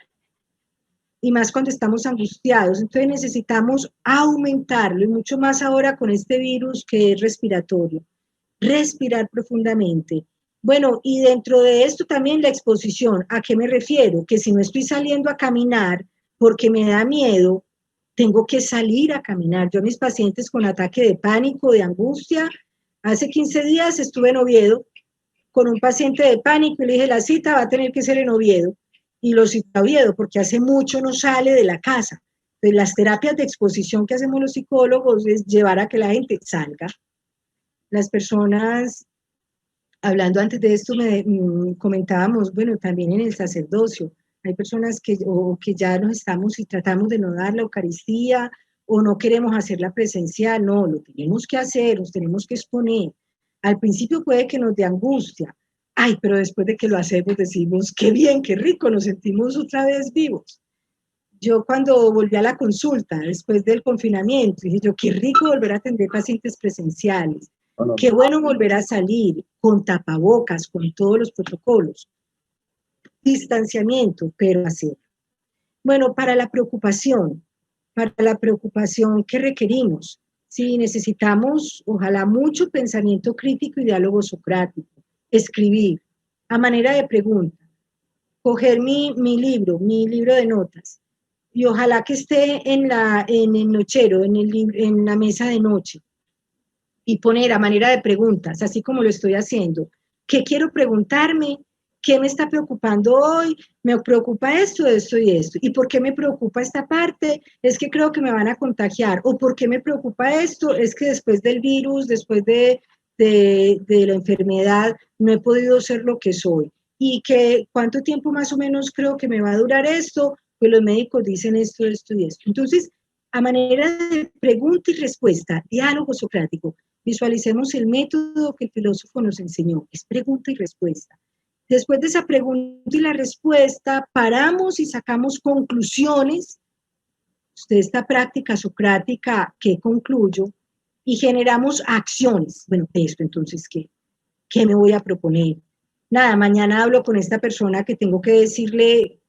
Y más cuando estamos angustiados. Entonces necesitamos aumentarlo y mucho más ahora con este virus que es respiratorio. Respirar profundamente. Bueno, y dentro de esto también la exposición. ¿A qué me refiero? Que si no estoy saliendo a caminar porque me da miedo, tengo que salir a caminar. Yo a mis pacientes con ataque de pánico, de angustia, hace 15 días estuve en Oviedo con un paciente de pánico y le dije, la cita va a tener que ser en Oviedo. Y lo cité a Oviedo porque hace mucho no sale de la casa. Pues las terapias de exposición que hacemos los psicólogos es llevar a que la gente salga. Las personas, hablando antes de esto, comentábamos, bueno, también en el sacerdocio, hay personas que ya nos estamos y tratamos de no dar la Eucaristía o no queremos hacerla presencial, no, lo tenemos que hacer, nos tenemos que exponer. Al principio puede que nos dé angustia, ay, pero después de que lo hacemos decimos, qué bien, qué rico, nos sentimos otra vez vivos. Yo cuando volví a la consulta, después del confinamiento, dije yo, qué rico volver a atender pacientes presenciales, qué bueno volver a salir con tapabocas, con todos los protocolos, distanciamiento, pero hacer. Bueno, para la preocupación que requerimos, sí, necesitamos, ojalá, mucho pensamiento crítico y diálogo socrático, escribir, a manera de pregunta, coger mi libro de notas, y ojalá que esté en el nochero, en la mesa de noche, y poner a manera de preguntas, así como lo estoy haciendo. ¿Qué quiero preguntarme? ¿Qué me está preocupando hoy? Me preocupa esto, esto y esto. ¿Y por qué me preocupa esta parte? Es que creo que me van a contagiar. ¿O por qué me preocupa esto? Es que después del virus, después de la enfermedad, no he podido ser lo que soy. ¿Y que cuánto tiempo más o menos creo que me va a durar esto? Pues los médicos dicen esto, esto y esto. Entonces, a manera de pregunta y respuesta, diálogo socrático, visualicemos el método que el filósofo nos enseñó, es pregunta y respuesta. Después de esa pregunta y la respuesta, paramos y sacamos conclusiones de esta práctica socrática que concluyo y generamos acciones. Bueno, esto entonces, ¿qué me voy a proponer? Nada, mañana hablo con esta persona que tengo que decirle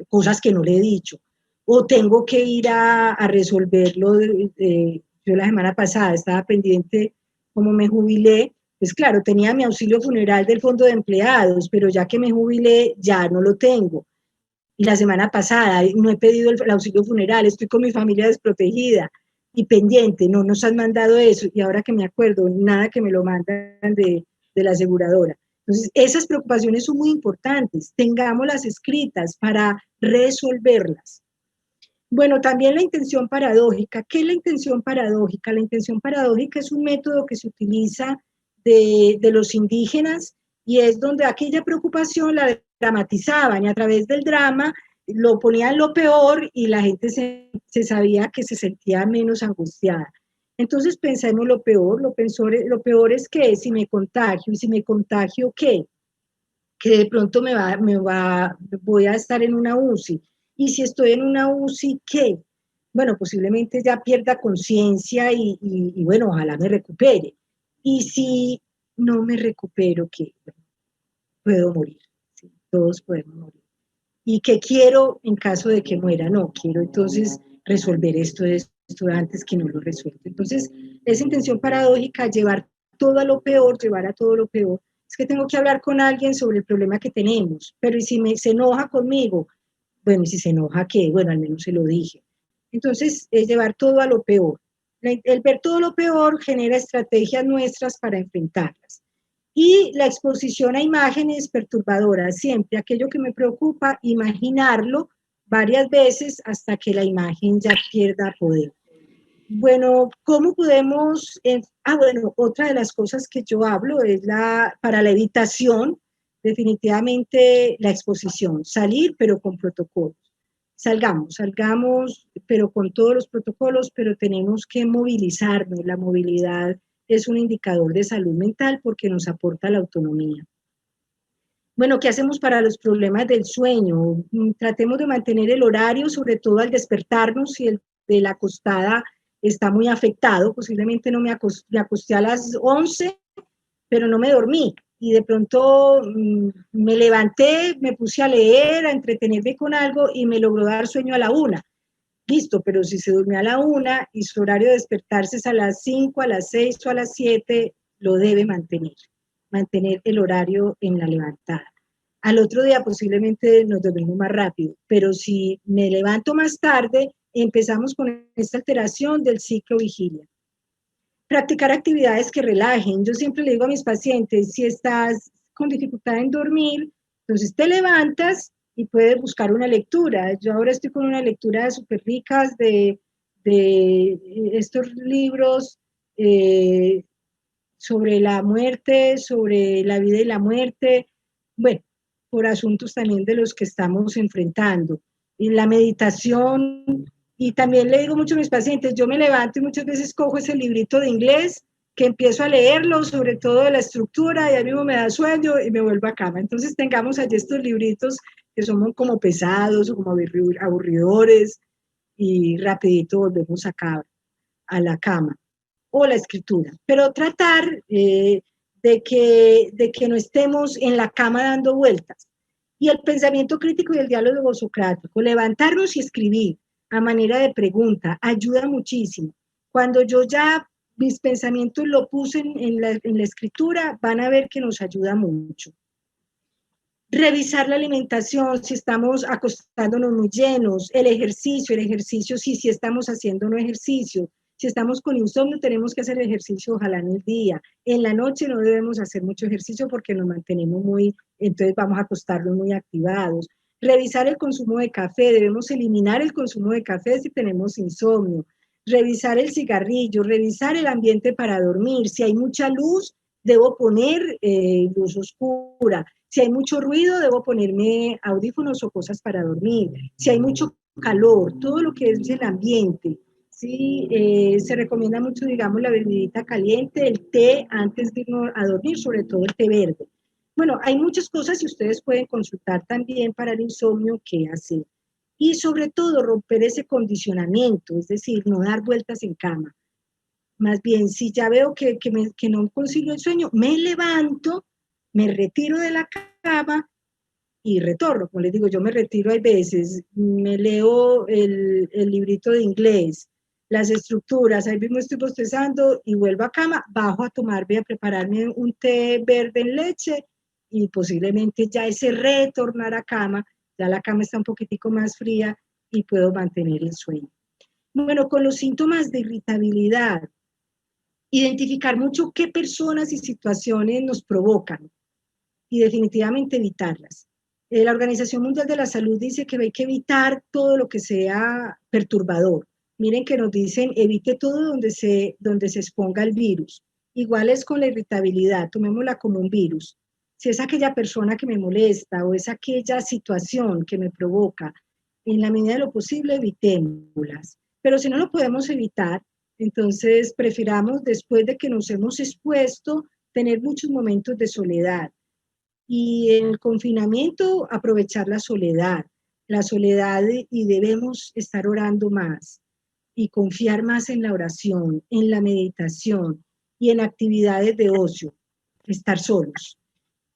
cosas que no le he dicho. O tengo que ir a resolverlo. Yo la semana pasada estaba pendiente, como me jubilé, pues claro, tenía mi auxilio funeral del fondo de empleados, pero ya que me jubilé, ya no lo tengo. Y la semana pasada no he pedido el auxilio funeral, estoy con mi familia desprotegida y pendiente, no nos han mandado eso, y ahora que me acuerdo, nada que me lo mandan de la aseguradora. Entonces, esas preocupaciones son muy importantes, tengámoslas escritas para resolverlas. Bueno, también la intención paradójica. ¿Qué es la intención paradójica? La intención paradójica es un método que se utiliza de los indígenas y es donde aquella preocupación la dramatizaban y a través del drama lo ponían lo peor y la gente se sabía que se sentía menos angustiada. Entonces pensemos lo peor es que si me contagio, y si me contagio, ¿qué? Que de pronto voy a estar en una UCI. Y si estoy en una UCI, ¿qué? Bueno, posiblemente ya pierda conciencia y bueno, ojalá me recupere. Y si no me recupero, ¿qué? Bueno, puedo morir. ¿Sí? Todos podemos morir. ¿Y qué quiero en caso de que muera? No, quiero entonces resolver esto antes que no lo resuelva. Entonces, esa intención paradójica, llevar todo a lo peor, llevar a todo lo peor, es que tengo que hablar con alguien sobre el problema que tenemos, pero ¿y si se enoja conmigo? Bueno, ¿y si se enoja qué? Bueno, al menos se lo dije. Entonces, es llevar todo a lo peor. El ver todo lo peor genera estrategias nuestras para enfrentarlas. Y la exposición a imágenes perturbadoras, siempre aquello que me preocupa, imaginarlo, varias veces hasta que la imagen ya pierda poder. Bueno, ¿cómo podemos? Bueno, otra de las cosas que yo hablo es para la evitación, definitivamente la exposición, salir pero con protocolos. Salgamos, pero con todos los protocolos, pero tenemos que movilizarnos. La movilidad es un indicador de salud mental porque nos aporta la autonomía. Bueno, ¿qué hacemos para los problemas del sueño? Tratemos de mantener el horario, sobre todo al despertarnos, si el de la acostada está muy afectado, posiblemente no me acosté a las 11, pero no me dormí. Y de pronto me levanté, me puse a leer, a entretenerme con algo y me logró dar sueño a la 1. Listo, pero si se durmió a la 1 y su horario de despertarse es a las 5, a las 6 o a las 7, lo debe mantener el horario en la levantada. Al otro día posiblemente nos dormimos más rápido, pero si me levanto más tarde, empezamos con esta alteración del ciclo vigilia. Practicar actividades que relajen. Yo siempre le digo a mis pacientes, si estás con dificultad en dormir, entonces te levantas y puedes buscar una lectura. Yo ahora estoy con una lectura súper ricas de estos libros sobre la muerte, sobre la vida y la muerte, bueno, por asuntos también de los que estamos enfrentando. Y la meditación, y también le digo mucho a mis pacientes, yo me levanto y muchas veces cojo ese librito de inglés, que empiezo a leerlo, sobre todo de la estructura, y a mí mismo me da sueño y me vuelvo a cama. Entonces tengamos allí estos libritos que son como pesados o como aburridores, y rapidito volvemos a la cama o la escritura, pero tratar de que no estemos en la cama dando vueltas. Y el pensamiento crítico y el diálogo socrático, levantarnos y escribir a manera de pregunta, ayuda muchísimo. Cuando yo ya mis pensamientos lo puse en la escritura, van a ver que nos ayuda mucho. Revisar la alimentación, si estamos acostándonos muy llenos, el ejercicio, si estamos haciendo un ejercicio. Si estamos con insomnio, tenemos que hacer ejercicio, ojalá en el día. En la noche no debemos hacer mucho ejercicio porque nos mantenemos entonces vamos a acostarnos muy activados. Revisar el consumo de café, debemos eliminar el consumo de café si tenemos insomnio. Revisar el cigarrillo, revisar el ambiente para dormir. Si hay mucha luz, debo poner luz oscura. Si hay mucho ruido, debo ponerme audífonos o cosas para dormir. Si hay mucho calor, todo lo que es el ambiente. Sí, se recomienda mucho, digamos, la bebidita caliente, el té antes de irnos a dormir, sobre todo el té verde. Bueno, hay muchas cosas y ustedes pueden consultar también para el insomnio qué hacer. Y sobre todo romper ese condicionamiento, es decir, no dar vueltas en cama. Más bien, si ya veo que no consigo el sueño, me levanto, me retiro de la cama y retorno. Como les digo, yo me retiro hay veces, me leo el librito de inglés, las estructuras, ahí mismo estoy bostezando y vuelvo a cama, bajo a tomarme, a prepararme un té verde en leche y posiblemente ya ese retornar a cama, ya la cama está un poquitico más fría y puedo mantener el sueño. Bueno, con los síntomas de irritabilidad, identificar mucho qué personas y situaciones nos provocan y definitivamente evitarlas. La Organización Mundial de la Salud dice que hay que evitar todo lo que sea perturbador. Miren que nos dicen evite todo donde se exponga el virus. Igual es con la irritabilidad, tomémosla como un virus. Si es aquella persona que me molesta o es aquella situación que me provoca, en la medida de lo posible evitémoslas. Pero si no lo podemos evitar, entonces prefiramos después de que nos hemos expuesto tener muchos momentos de soledad. Y en el confinamiento aprovechar la soledad y debemos estar orando más y confiar más en la oración, en la meditación y en actividades de ocio, estar solos.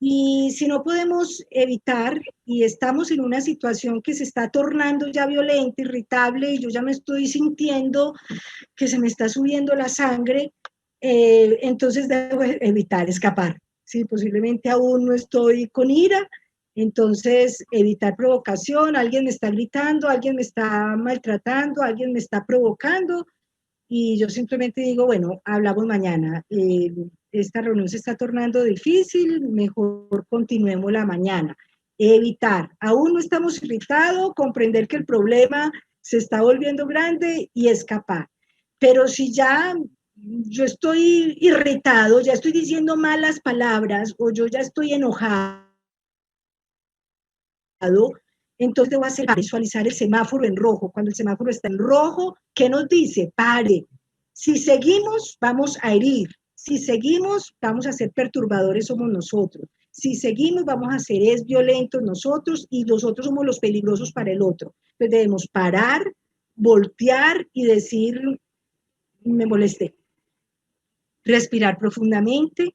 Y si no podemos evitar y estamos en una situación que se está tornando ya violenta, irritable, y yo ya me estoy sintiendo que se me está subiendo la sangre, entonces debo evitar escapar. Sí, posiblemente aún no estoy con ira, entonces evitar provocación, alguien me está gritando, alguien me está maltratando, alguien me está provocando, y yo simplemente digo, bueno, hablamos mañana. Esta reunión se está tornando difícil, mejor continuemos la mañana. evitar. Aún no estamos irritados, comprender que el problema se está volviendo grande y escapar. Pero si ya yo estoy irritado, ya estoy diciendo malas palabras o yo ya estoy enojado, entonces debo hacer visualizar el semáforo en rojo. Cuando el semáforo está en rojo, ¿qué nos dice? Pare. Si seguimos, vamos a herir. Si seguimos, vamos a ser perturbadores, somos nosotros. Si seguimos, vamos a ser violentos nosotros y nosotros somos los peligrosos para el otro. Entonces debemos parar, voltear y decir, me molesté. Respirar profundamente,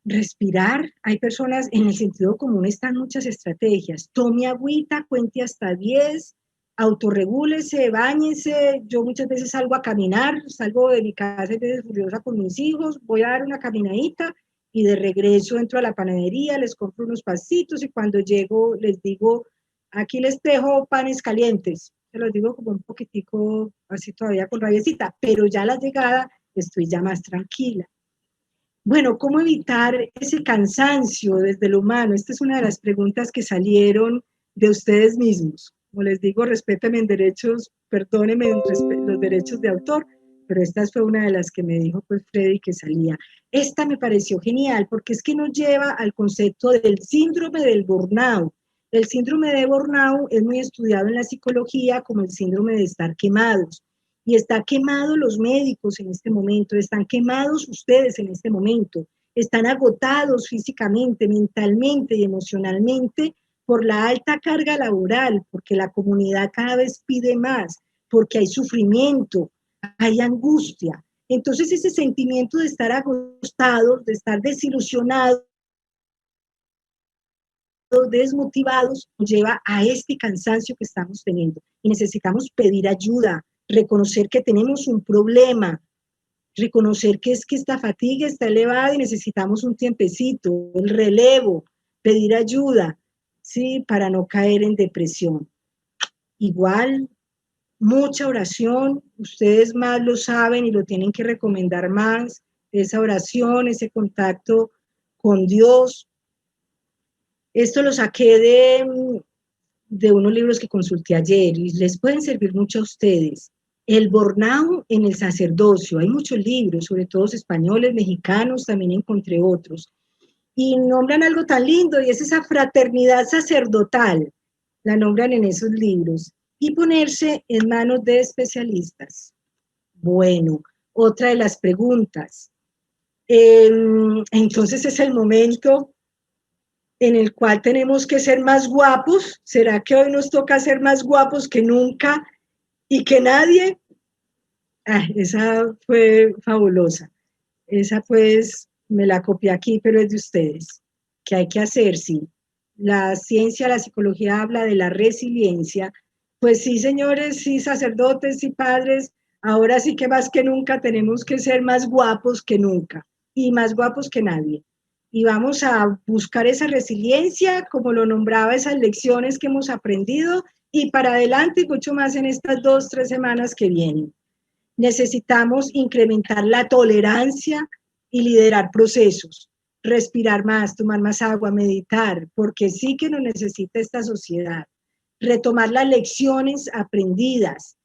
respirar. Hay personas, en el sentido común están muchas estrategias. Tome agüita, cuente hasta 10, autorregúlese, báñese. Yo muchas veces salgo a caminar, salgo de mi casa veces furiosa con mis hijos, voy a dar una caminadita y de regreso entro a la panadería, les compro unos pasitos y cuando llego les digo, aquí les dejo panes calientes. Se los digo como un poquitico así todavía con rabiecita, pero ya a la llegada estoy ya más tranquila. Bueno, ¿cómo evitar ese cansancio desde lo humano? Esta es una de las preguntas que salieron de ustedes mismos. Como les digo, respétenme en derechos, perdónenme en los derechos de autor, pero esta fue una de las que me dijo pues Freddy que salía. Esta me pareció genial porque es que nos lleva al concepto del síndrome del burnout. El síndrome de burnout es muy estudiado en la psicología como el síndrome de estar quemados. Y están quemados los médicos en este momento, están quemados ustedes en este momento, están agotados físicamente, mentalmente y emocionalmente por la alta carga laboral, porque la comunidad cada vez pide más, porque hay sufrimiento, hay angustia. Entonces ese sentimiento de estar agotados, de estar desilusionados, desmotivados, nos lleva a este cansancio que estamos teniendo. Y necesitamos pedir ayuda, reconocer que tenemos un problema, reconocer que es que esta fatiga está elevada y necesitamos un tiempecito, el relevo, pedir ayuda, ¿sí? Para no caer en depresión. Igual, mucha oración, ustedes más lo saben y lo tienen que recomendar más, esa oración, ese contacto con Dios. Esto lo saqué de unos libros que consulté ayer y les pueden servir mucho a ustedes. El burnout en el sacerdocio. Hay muchos libros, sobre todo españoles, mexicanos, también encontré otros. Y nombran algo tan lindo y es esa fraternidad sacerdotal. La nombran en esos libros. Y ponerse en manos de especialistas. Bueno, otra de las preguntas. Entonces es el momento en el cual tenemos que ser más guapos. ¿Será que hoy nos toca ser más guapos que nunca y que nadie? Esa fue fabulosa. Esa pues me la copié aquí, pero es de ustedes. ¿Qué hay que hacer? Sí. La ciencia, la psicología habla de la resiliencia. Pues sí, señores, sí, sacerdotes, sí, padres, ahora sí que más que nunca tenemos que ser más guapos que nunca y más guapos que nadie. Y vamos a buscar esa resiliencia, como lo nombraba, esas lecciones que hemos aprendido y para adelante y mucho más en estas 2-3 semanas que vienen. Necesitamos incrementar la tolerancia y liderar procesos, respirar más, tomar más agua, meditar, porque sí que nos necesita esta sociedad. Retomar las lecciones aprendidas,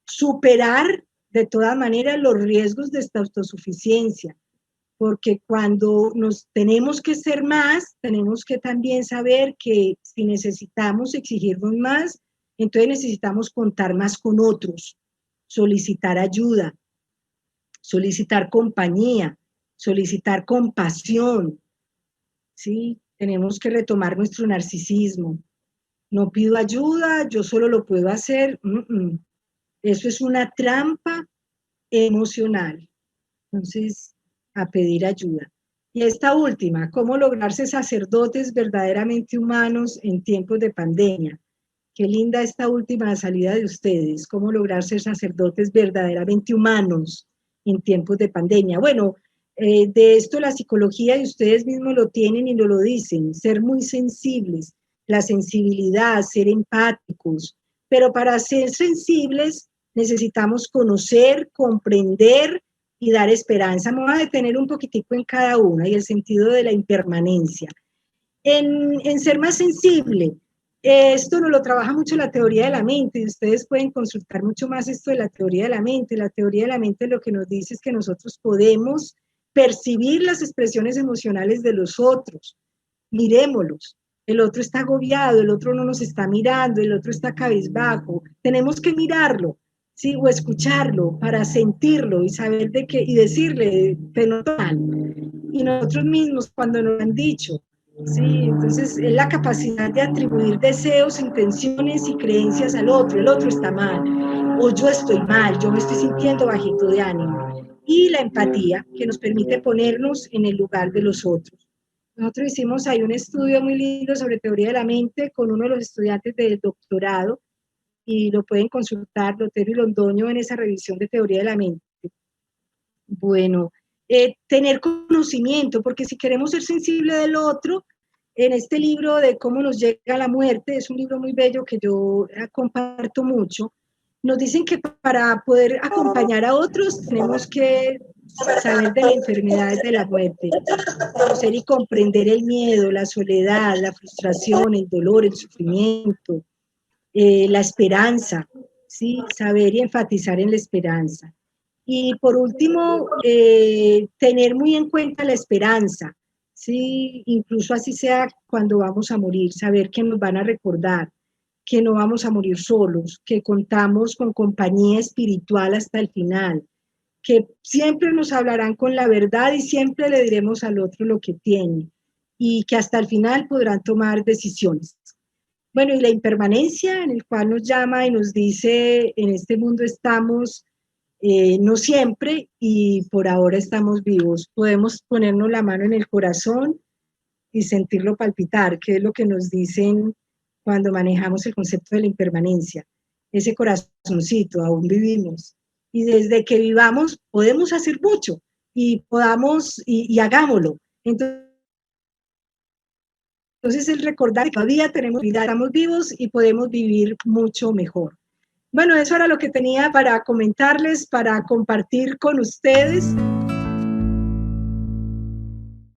superar de todas maneras los riesgos de esta autosuficiencia, porque cuando nos tenemos que ser más, tenemos que también saber que si necesitamos exigirnos más, entonces necesitamos contar más con otros, solicitar ayuda, solicitar compañía, solicitar compasión, ¿sí? Tenemos que retomar nuestro narcisismo. No pido ayuda, yo solo lo puedo hacer. Eso es una trampa emocional. Entonces, a pedir ayuda. Y esta última, ¿cómo lograrse sacerdotes verdaderamente humanos en tiempos de pandemia? Qué linda esta última salida de ustedes, cómo lograr ser sacerdotes verdaderamente humanos en tiempos de pandemia. Bueno, de esto la psicología y ustedes mismos lo tienen y lo dicen, ser muy sensibles, la sensibilidad, ser empáticos, pero para ser sensibles necesitamos conocer, comprender y dar esperanza. Me voy a detener un poquitico en cada una y el sentido de la impermanencia. En ser más sensible. Esto nos lo trabaja mucho la teoría de la mente, y ustedes pueden consultar mucho más esto de la teoría de la mente. La teoría de la mente lo que nos dice es que nosotros podemos percibir las expresiones emocionales de los otros. Miremoslos. El otro está agobiado, el otro no nos está mirando, el otro está cabizbajo. Tenemos que mirarlo, ¿sí? O escucharlo para sentirlo y saber de qué, y decirle, te noto mal. Y nosotros mismos, cuando nos han dicho, ¿sí? Entonces, es la capacidad de atribuir deseos, intenciones y creencias al otro. El otro está mal, o yo estoy mal, yo me estoy sintiendo bajito de ánimo. Y la empatía, que nos permite ponernos en el lugar de los otros. Nosotros hicimos ahí un estudio muy lindo sobre teoría de la mente con uno de los estudiantes del doctorado, y lo pueden consultar, Lotero y Londoño, en esa revisión de teoría de la mente. Bueno, tener conocimiento, porque si queremos ser sensible del otro, en este libro de cómo nos llega la muerte, es un libro muy bello que yo comparto mucho, nos dicen que para poder acompañar a otros tenemos que saber de la enfermedad de la muerte, conocer y comprender el miedo, la soledad, la frustración, el dolor, el sufrimiento, la esperanza, ¿sí? Saber y enfatizar en la esperanza. Y por último, tener muy en cuenta la esperanza, ¿sí? Incluso así sea cuando vamos a morir, saber que nos van a recordar, que no vamos a morir solos, que contamos con compañía espiritual hasta el final, que siempre nos hablarán con la verdad y siempre le diremos al otro lo que tiene, y que hasta el final podrán tomar decisiones. Bueno, y la impermanencia en el cual nos llama y nos dice, en este mundo estamos, no siempre, y por ahora estamos vivos. Podemos ponernos la mano en el corazón y sentirlo palpitar, que es lo que nos dicen cuando manejamos el concepto de la impermanencia. Ese corazoncito, aún vivimos. Y desde que vivamos podemos hacer mucho, y podamos, y hagámoslo. Entonces es recordar que todavía tenemos vida, estamos vivos y podemos vivir mucho mejor. Bueno, eso era lo que tenía para comentarles, para compartir con ustedes.